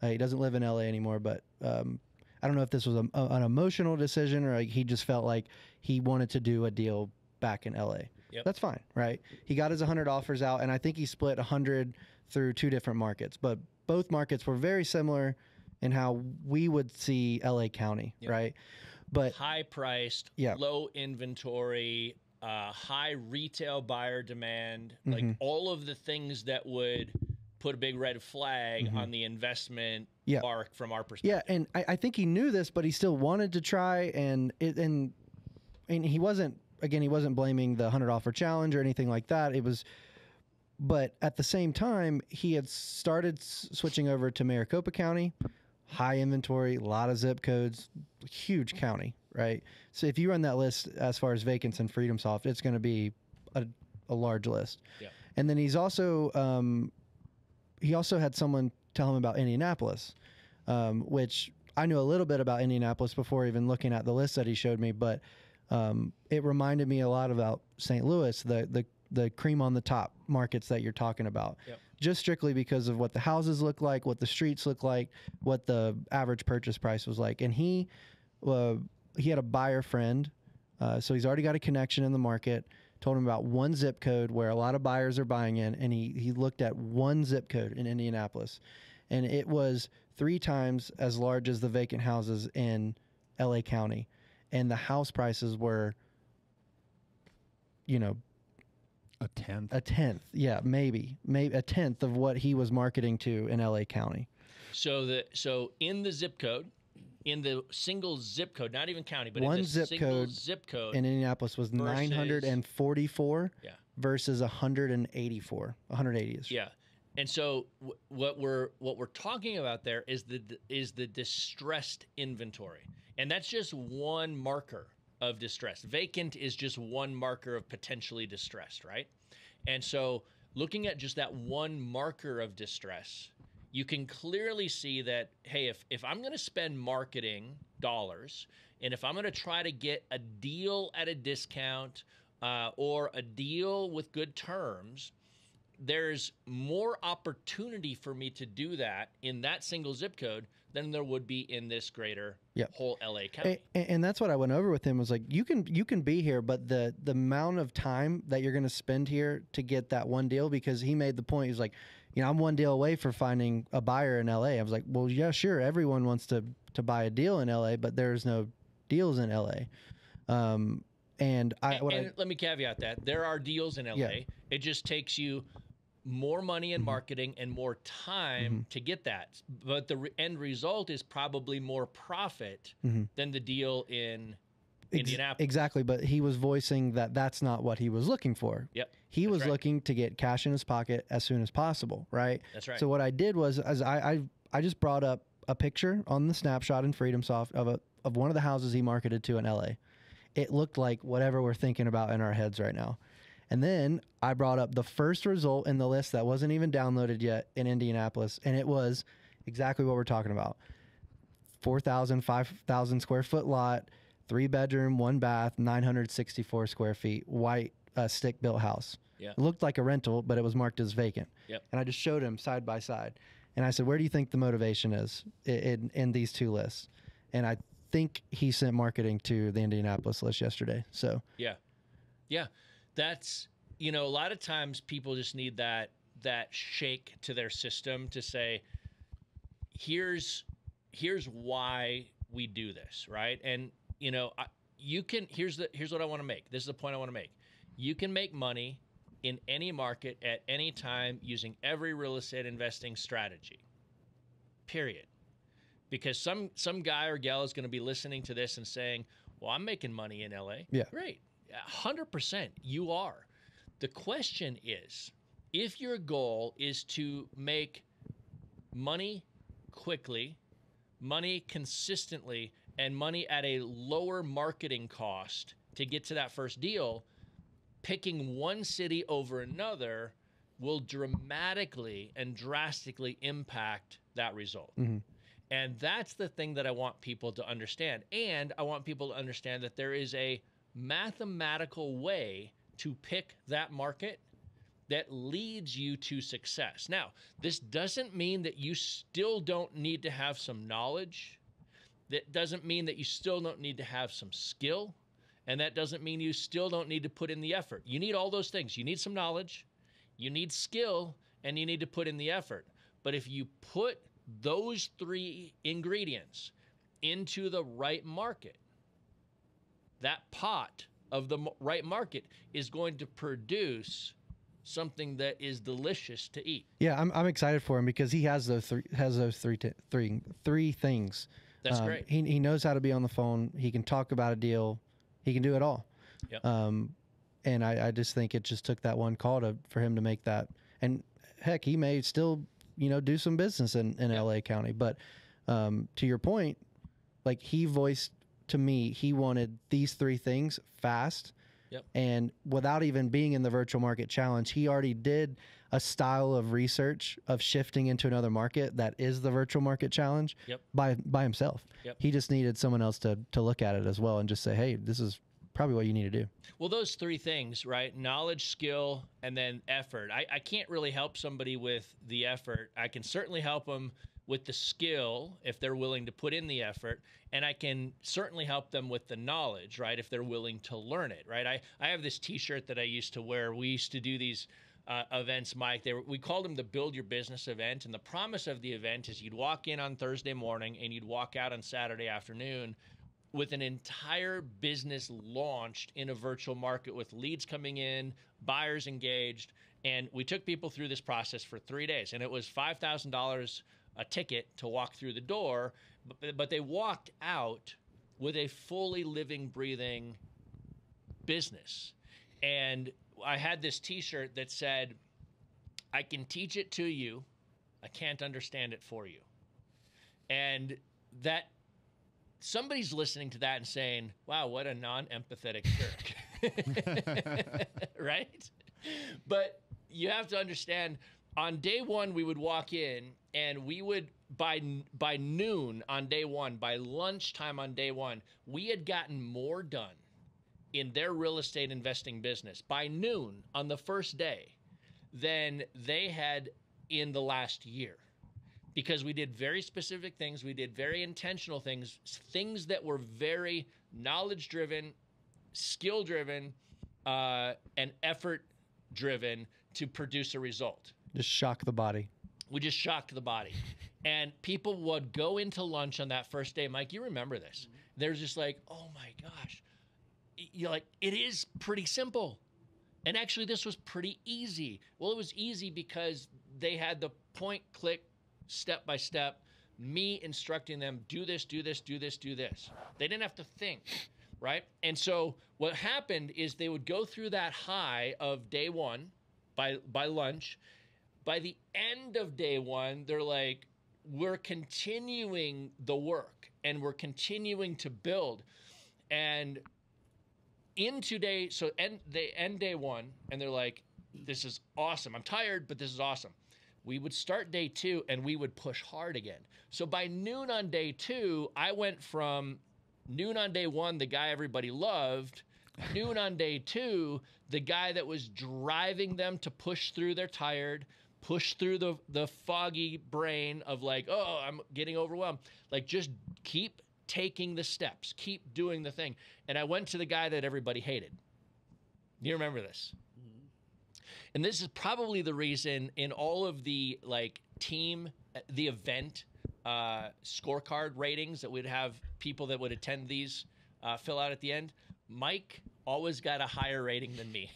He doesn't live in L.A. anymore, but I don't know if this was an emotional decision or like he just felt like he wanted to do a deal back in L.A. Yep. That's fine, right? He got his 100 offers out, and I think he split 100 through 2 different markets. But both markets were very similar in how we would see LA County, Yep. right? But high priced, yeah. low inventory, high retail buyer demand, like all of the things that would put a big red flag on the investment arc from our perspective. Yeah, and I think he knew this, but he still wanted to try, and he wasn't blaming the 100 offer challenge or anything like that. But at the same time, he had started switching over to Maricopa County, high inventory, a lot of zip codes, huge county, right? So if you run that list as far as vacants in FreedomSoft, it's going to be a large list. Yeah. And then he also had someone tell him about Indianapolis, which I knew a little bit about Indianapolis before even looking at the list that he showed me, but it reminded me a lot about St. Louis, the cream on the top markets that you're talking about. Yep. Just strictly because of what the houses look like, what the streets look like, what the average purchase price was like. And he had a buyer friend, so he's already got a connection in the market. Told him about one zip code where a lot of buyers are buying in, and he looked at one zip code in Indianapolis, and it was 3 times as large as the vacant houses in LA County, and the house prices were, A tenth. Yeah, maybe a tenth of what he was marketing to in LA County. So in the zip code, in the single zip code, not even county, but one in the zip single code zip code in Indianapolis was 944 versus 184, 180ish. Yeah. And so what we're talking about there is the distressed inventory. And that's just one marker of distress. Vacant is just one marker of potentially distressed, right? And so looking at just that one marker of distress, you can clearly see that, hey, if I'm going to spend marketing dollars, and if I'm going to try to get a deal at a discount or a deal with good terms, there's more opportunity for me to do that in that single zip code than there would be in this greater whole LA County. And that's what I went over with him, was like, you can be here, but the amount of time that you're going to spend here to get that one deal, because he made the point, he was like, I'm one deal away for finding a buyer in LA. I was like, well, yeah, sure. Everyone wants to buy a deal in LA, but there's no deals in LA. And let me caveat that there are deals in LA. Yeah. It just takes you more money in marketing and more time to get that. But the end result is probably more profit than the deal in Indianapolis. Exactly. But he was voicing that that's not what he was looking for. Yep. He was looking to get cash in his pocket as soon as possible. Right. That's right. So what I did was, I just brought up a picture on the snapshot in FreedomSoft of one of the houses he marketed to in LA. It looked like whatever we're thinking about in our heads right now. And then I brought up the first result in the list that wasn't even downloaded yet in Indianapolis, and it was exactly what we're talking about. 4,000, 5,000 square foot lot, 3 bedroom, 1 bath, 964 square feet, white stick built house. Yeah. It looked like a rental, but it was marked as vacant. Yep. And I just showed him side by side. And I said, where do you think the motivation is in these two lists? And I think he sent marketing to the Indianapolis list yesterday. So yeah. That's, a lot of times people just need that shake to their system to say, here's why we do this, right? And here's what I want to make. This is the point I want to make. You can make money in any market at any time using every real estate investing strategy. Period. Because some guy or gal is going to be listening to this and saying, well, I'm making money in LA. Yeah. Great. 100% you are. The question is, if your goal is to make money quickly, money consistently, and money at a lower marketing cost to get to that first deal, picking one city over another will dramatically and drastically impact that result. And that's the thing that I want people to understand. And I want people to understand that there is a mathematical way to pick that market that leads you to success. Now, this doesn't mean that you still don't need to have some knowledge. That doesn't mean that you still don't need to have some skill. And that doesn't mean you still don't need to put in the effort. You need all those things. You need some knowledge, you need skill, and you need to put in the effort. But if you put those 3 ingredients into the right market, that pot of the right market is going to produce something that is delicious to eat. Yeah, I'm excited for him because he has those three things. That's great. He knows how to be on the phone. He can talk about a deal. He can do it all. Yep. And I just think it just took that one call for him to make that. And heck, he may still do some business in LA County. But to your point, like, he voiced to me, he wanted these 3 things fast. Yep. And without even being in the virtual market challenge, he already did a style of research of shifting into another market that is the virtual market challenge. Yep. by himself. Yep. He just needed someone else to look at it as well and just say, hey, this is probably what you need to do. Well, those three things, right? Knowledge, skill, and then effort. I can't really help somebody with the effort. I can certainly help them with the skill if they're willing to put in the effort. And I can certainly help them with the knowledge, right? If they're willing to learn it, right? I have this t-shirt that I used to wear. We used to do these events, Mike. We called them the Build Your Business event. And the promise of the event is you'd walk in on Thursday morning and you'd walk out on Saturday afternoon with an entire business launched in a virtual market with leads coming in, buyers engaged. And we took people through this process for 3 days. And it was $5,000 a ticket to walk through the door. But they walked out with a fully living, breathing business. And I had this t-shirt that said, I can teach it to you. I can't understand it for you. And that somebody's listening to that and saying, wow, what a non-empathetic jerk. Right? But you have to understand, on day one, we would walk in and we would, by noon on day one, by lunchtime on day one, we had gotten more done in their real estate investing business by noon on the first day than they had in the last year. Because we did very specific things. We did very intentional things, things that were very knowledge-driven, skill-driven, and effort-driven to produce a result. Just shock the body. We just shocked the body. And people would go into lunch on that first day. Mike, you remember this. They're just like, oh, my gosh. You're like, it is pretty simple. And actually, this was pretty easy. Well, it was easy because they had the point, click, step by step, me instructing them, do this, do this, do this, do this. They didn't have to think, right? And so what happened is they would go through that high of day one by lunch. By the end of day one, they're like, we're continuing the work and we're continuing to build. And they end day one and they're like, this is awesome. I'm tired, but this is awesome. We would start day two and we would push hard again. So by noon on day two, I went from noon on day one, the guy everybody loved, noon on day two, the guy that was driving them to push through their tired, push through the foggy brain of like, oh, I'm getting overwhelmed. Like, just keep taking the steps, keep doing the thing. And I went to the guy that everybody hated. You remember this? And this is probably the reason in all of the the event scorecard ratings that we'd have people that would attend these fill out at the end, Mike always got a higher rating than me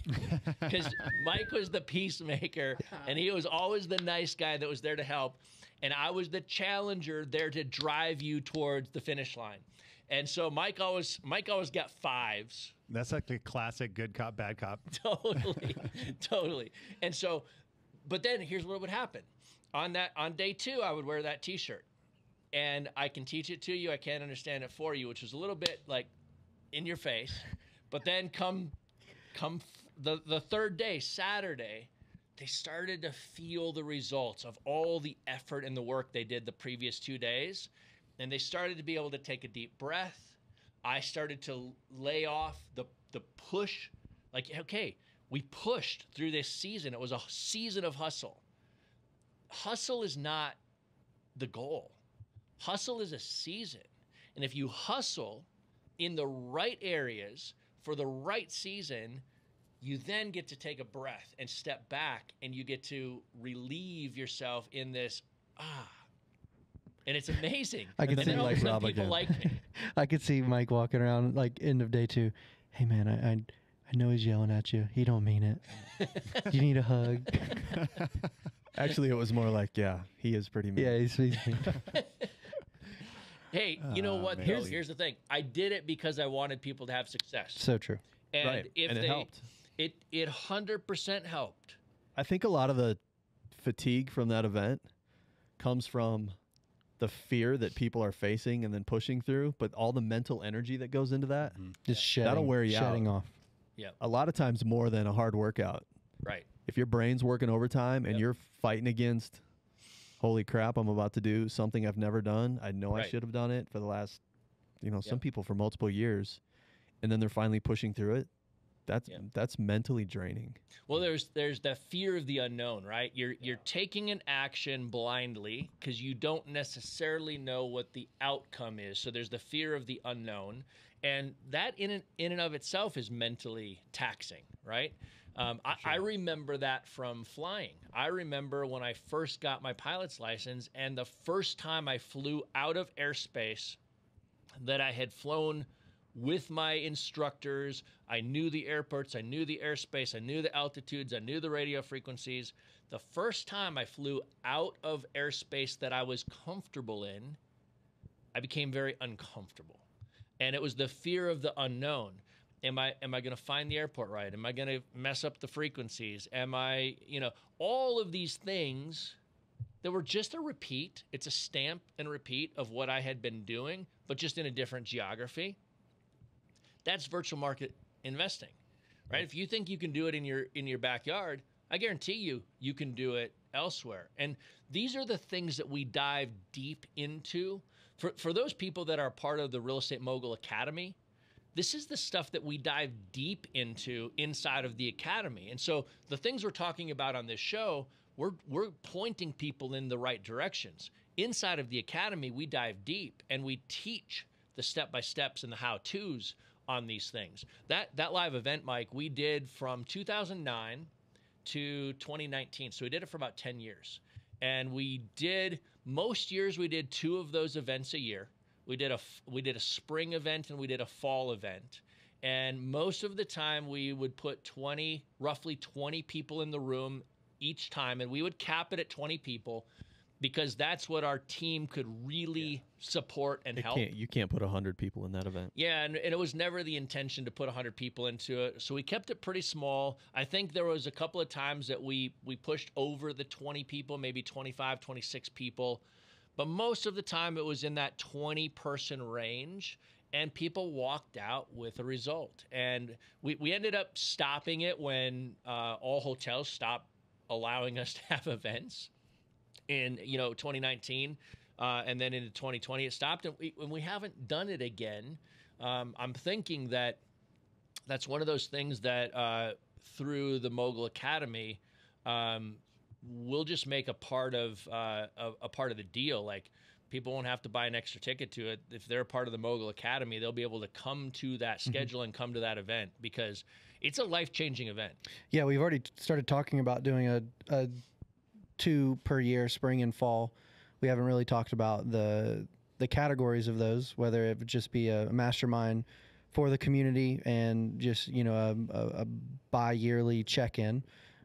because Mike was the peacemaker and he was always the nice guy that was there to help. And I was the challenger there to drive you towards the finish line. And so Mike always got fives. That's like the classic good cop, bad cop. Totally. And so, but then here's what would happen. On day two, I would wear that t-shirt. And I can teach it to you. I can't understand it for you, which was a little bit like in your face. But then come the third day, Saturday, they started to feel the results of all the effort and the work they did the previous 2 days. And they started to be able to take a deep breath. I started to lay off the push. Like, okay, we pushed through this season. It was a season of hustle. Hustle is not the goal. Hustle is a season. And if you hustle in the right areas for the right season, you then get to take a breath and step back, and you get to relieve yourself in this, and it's amazing. I can and see then all of a like sudden Rob people again. like me. I could see Mike walking around like end of day two. Hey man, I know he's yelling at you. He don't mean it. You need a hug. Actually, it was more like, yeah, he is pretty mean. Yeah, he's mean. Hey, you know what? man. Here's the thing. I did it because I wanted people to have success. So true. And Right. if And it helped. It 100% helped. I think a lot of the fatigue from that event comes from the fear that people are facing and then pushing through, but all the mental energy that goes into that, Just shedding. That'll wear you shedding out. off. Yeah. a lot of times more than a hard workout. Right. If your brain's working overtime and Yep. you're fighting against, holy crap, I'm about to do something I've never done. I know I Right. should have done it for the last, some Yep. people for multiple years. and then they're finally pushing through it. That's mentally draining. Well, there's the fear of the unknown, right? You're taking an action blindly because you don't necessarily know what the outcome is. So there's the fear of the unknown, and that in and of itself is mentally taxing, right? I remember that from flying. I remember when I first got my pilot's license, and the first time I flew out of airspace that I had flown with my instructors. I knew the airports, I knew the airspace, I knew the altitudes, I knew the radio frequencies. The first time I flew out of airspace that I was comfortable in, I became very uncomfortable. And it was the fear of the unknown. Am I going to find the airport right? Am I going to mess up the frequencies? Am I, all of these things that were just a repeat. It's a stamp and repeat of what I had been doing, but just in a different geography. That's virtual market investing, right? If you think you can do it in your backyard, I guarantee you can do it elsewhere. And these are the things that we dive deep into. For those people that are part of the Real Estate Mogul Academy, this is the stuff that we dive deep into inside of the Academy. And so the things we're talking about on this show, we're pointing people in the right directions. Inside of the Academy, we dive deep and we teach the step-by-steps and the how-tos on these things. That live event, Mike, we did from 2009 to 2019. So we did it for about 10 years. And most years we did 2 of those events a year. We did a spring event and we did a fall event. And most of the time we would put roughly 20 people in the room each time. And we would cap it at 20 people because that's what our team could really support and help. You can't put 100 people in that event. Yeah, and it was never the intention to put 100 people into it. So we kept it pretty small. I think there was a couple of times that we pushed over the 20 people, maybe 25, 26 people. But most of the time it was in that 20-person range, and people walked out with a result. And we ended up stopping it when all hotels stopped allowing us to have events in 2019, and then into 2020 it stopped, and we haven't done it again. I'm thinking that that's one of those things that through the Mogul Academy, we'll just make a part of the deal. Like, people won't have to buy an extra ticket to it. If they're a part of the Mogul Academy, they'll be able to come to that schedule and come to that event because it's a life-changing event. Yeah, we've already started talking about doing a 2 per year, spring and fall. We haven't really talked about the categories of those, whether it would just be a mastermind for the community and just, a bi-yearly check-in.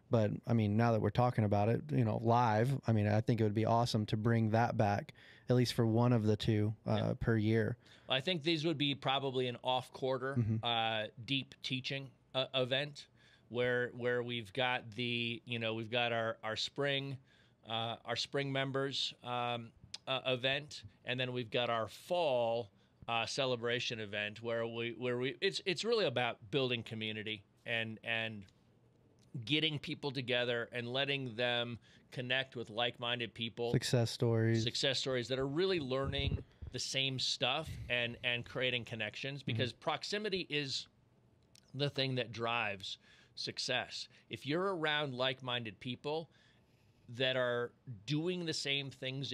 But I mean, now that we're talking about it, live, I mean, I think it would be awesome to bring that back, at least for one of the 2 per year. Well, I think these would be probably an off-quarter deep teaching event where we've got we've got our spring members event, and then we've got our fall celebration event where it's really about building community and getting people together and letting them connect with like-minded people. Success stories that are really learning the same stuff and creating connections, because proximity is the thing that drives success. If you're around like-minded people that are doing the same things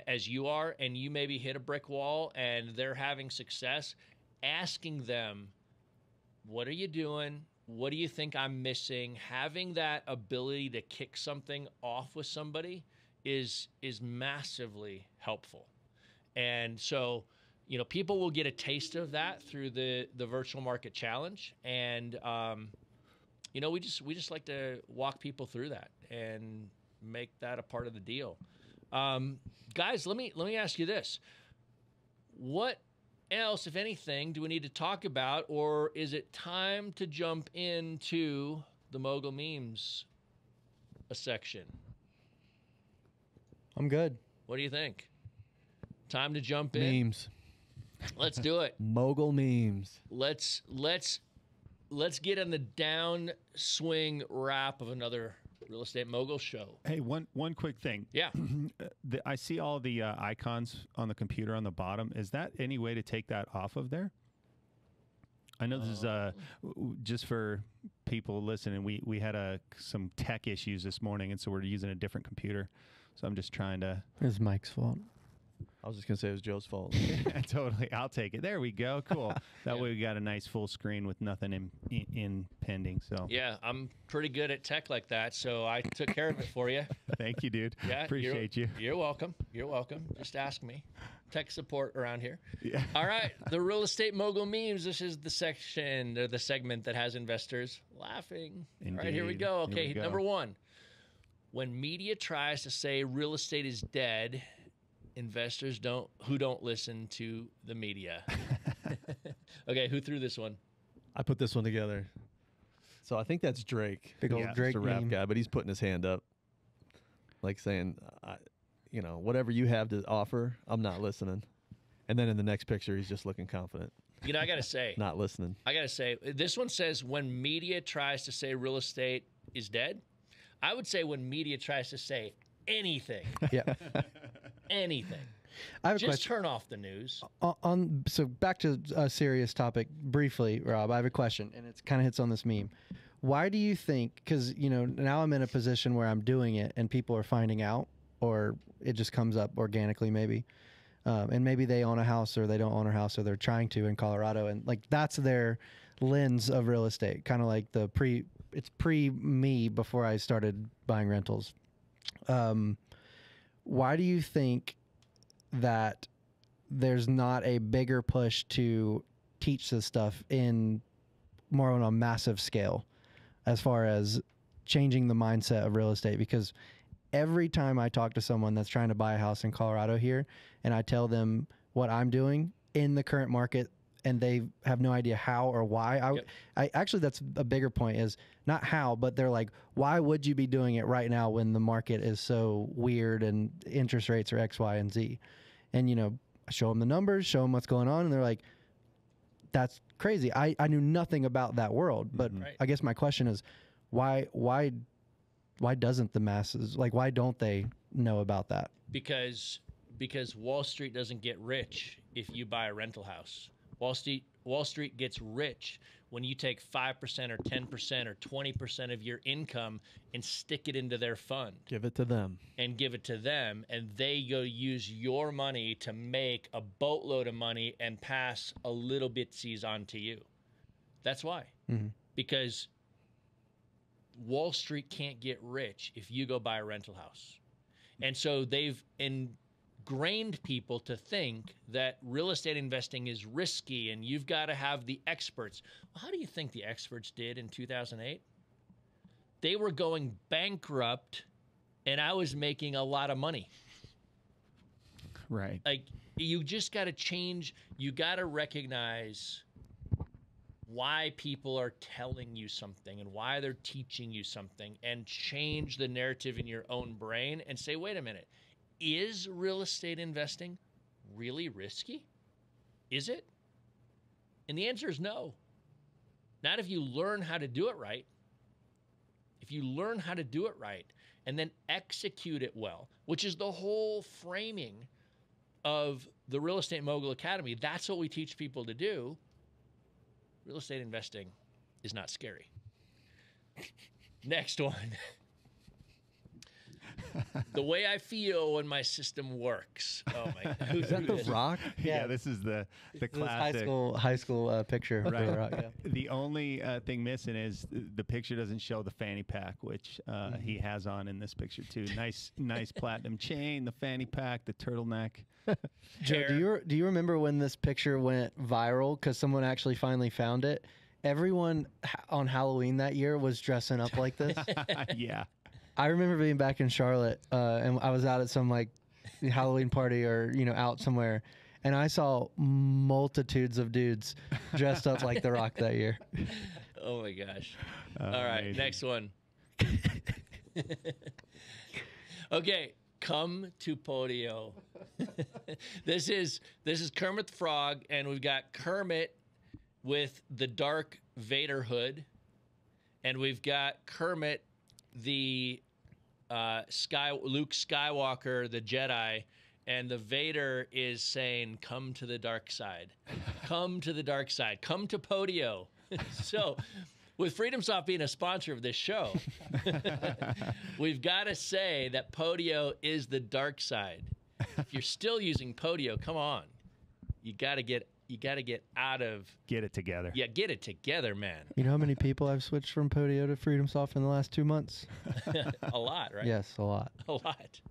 as you are, and you maybe hit a brick wall and they're having success, asking them, what are you doing? What do you think I'm missing? Having that ability to kick something off with somebody is massively helpful. And so, people will get a taste of that through the virtual market challenge. And, we just like to walk people through that and make that a part of the deal. Guys, let me ask you this. What else, if anything, do we need to talk about, or is it time to jump into the Mogul Memes section? I'm good. What do you think? Time to jump in? Memes. Let's do it. Mogul memes. Let's get on the downswing wrap of another Real Estate Mogul Show. Hey, one quick thing. Yeah. I see all the icons on the computer on the bottom. Is that any way to take that off of there? I know this is just for people listening. We had some tech issues this morning, and so we're using a different computer. So I'm just trying to. It's Mike's fault. I was just gonna say it was Joe's fault. Totally, I'll take it. There we go. Cool. That way we got a nice full screen with nothing in pending. So Yeah, I'm pretty good at tech like that, so I took care of it for you. thank you, dude. Yeah, Appreciate you. You're welcome. You're welcome. Just ask me. Tech support around here. Yeah. All right, the Real Estate Mogul memes. This is the section or the segment that has investors laughing. All right, here we Indeed. go. Here we Okay, go. number one. When media tries to say real estate is dead, investors who don't listen to the media. Okay, who threw this one? I put this one together. So I think that's Drake. Big old Yeah, Drake He's a rap meme. guy, but he's putting his hand up, like saying, whatever you have to offer, I'm not listening. And then in the next picture, he's just looking confident, You know, I got to say, not listening. this one says when media tries to say real estate is dead. I would say when media tries to say anything, Yeah. anything, I have a just question. turn off the news. So back to a serious topic briefly, Rob. I have a question, and it kind of hits on this meme. Why do you think? Because now I'm in a position where I'm doing it, and people are finding out, or it just comes up organically, maybe. And maybe they own a house, or they don't own a house, or they're trying to in Colorado, and like that's their lens of real estate. Kind of like it's pre me before I started buying rentals. Why do you think that there's not a bigger push to teach this stuff in more on a massive scale as far as changing the mindset of real estate? Because every time I talk to someone that's trying to buy a house in Colorado here and I tell them what I'm doing in the current market and they have no idea how or why, I actually, that's a bigger point, is not how, but they're like, why would you be doing it right now when the market is so weird and interest rates are X, Y, and Z? And, I show them the numbers, show them what's going on, and they're like, that's crazy. I knew nothing about that world. But Right. I guess my question is, why doesn't the masses, why don't they know about that? Because Wall Street doesn't get rich if you buy a rental house. Wall Street gets rich when you take 5% or 10% or 20% of your income and stick it into their fund Give it to them. and give it to them, and they go use your money to make a boatload of money and pass a little bitsies on to you. That's why. Mm-hmm. Because Wall Street can't get rich if you go buy a rental house. And so they've ingrained people to think that real estate investing is risky and you've got to have the experts. Well, how do you think the experts did in 2008? They were going bankrupt and I was making a lot of money. Right. Like, you just got to change. You got to recognize why people are telling you something and why they're teaching you something, and change the narrative in your own brain and say, wait a minute, is real estate investing really risky? Is it? And the answer is no. Not if you learn how to do it right. If you learn how to do it right and then execute it well, which is the whole framing of the Real Estate Mogul Academy, that's what we teach people to do. Real estate investing is not scary. Next one. The way I feel when my system works. Oh my God. Is that the Rock? Yeah, this is the This classic. high school picture. of Right. The Rock, yeah. The only thing missing is the picture doesn't show the fanny pack, which he has on in this picture too. Nice platinum chain, the fanny pack, the turtleneck. Joe, do you remember when this picture went viral because someone actually finally found it? Everyone on Halloween that year was dressing up like this. Yeah. I remember being back in Charlotte, and I was out at some Halloween party or out somewhere, and I saw multitudes of dudes dressed up like The Rock that year. Oh my gosh. All right, Amazing. next one. Okay, come to Podio. This is Kermit the Frog, and we've got Kermit with the dark Vader hood, and we've got Kermit the Luke Skywalker, the Jedi, and the Vader is saying, "Come to the dark side, come to the dark side, come to Podio." So, with FreedomSoft being a sponsor of this show, we've got to say that Podio is the dark side. If you're still using Podio, come on, you got to get out of. Get it together. Yeah, get it together, man. You know how many people I've switched from Podio to FreedomSoft in the last 2 months? A lot, right? Yes, a lot. A lot.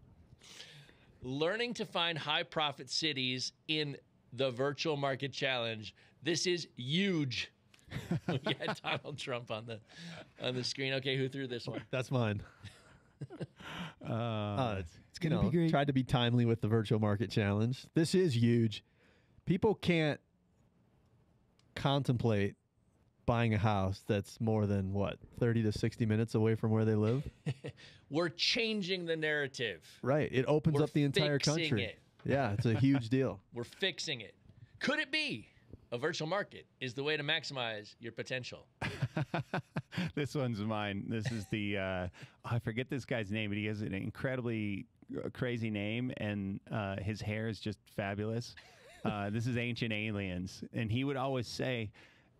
Learning to find high profit cities in the virtual market challenge. This is huge. We had Donald Trump on the screen. Okay, who threw this one? That's mine. It's gonna be great. Tried to be timely with the virtual market challenge. This is huge. People can't contemplate buying a house that's more than 30 to 60 minutes away from where they live. We're changing the narrative. Right. It opens We're up the entire fixing country. it. Yeah, it's a huge deal. We're fixing it. Could it be a virtual market is the way to maximize your potential? This one's mine. This is the I forget this guy's name, but he has an incredibly crazy name, and his hair is just fabulous. This is Ancient Aliens, and he would always say,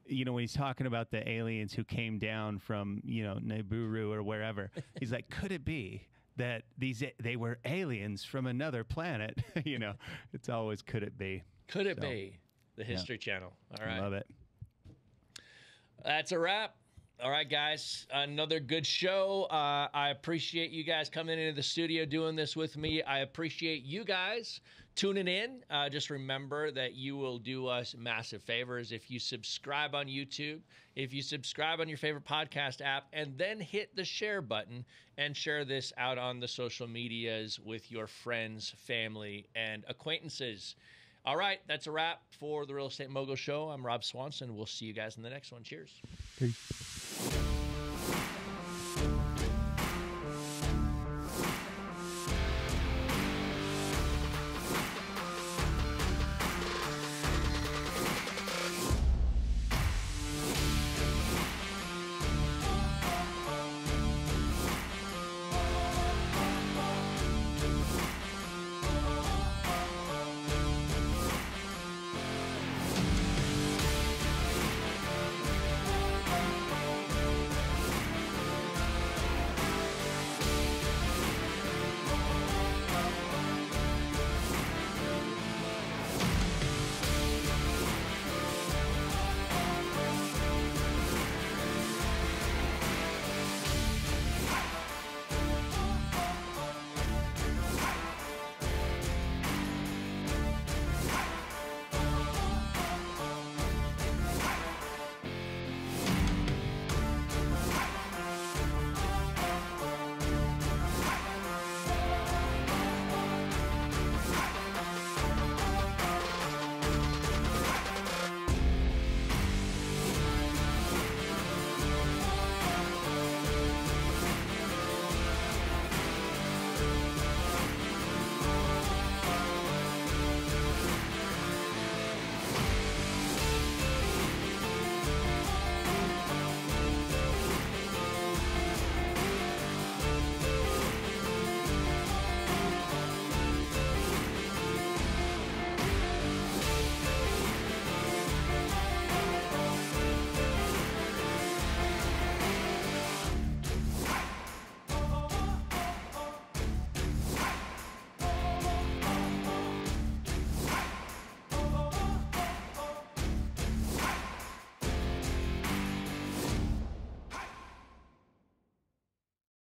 when he's talking about the aliens who came down from, Nibiru or wherever, he's like, could it be that they were aliens from another planet? It's always, could it be? Could it be? The History Channel. All right. Love it. That's a wrap. All right, guys, another good show. I appreciate you guys coming into the studio doing this with me. I appreciate you guys tuning in. Just remember that you will do us massive favors if you subscribe on YouTube, if you subscribe on your favorite podcast app, and then hit the share button and share this out on the social medias with your friends, family, and acquaintances. All right, that's a wrap for the Real Estate Mogul Show. I'm Rob Swanson. We'll see you guys in the next one. Cheers. Peace.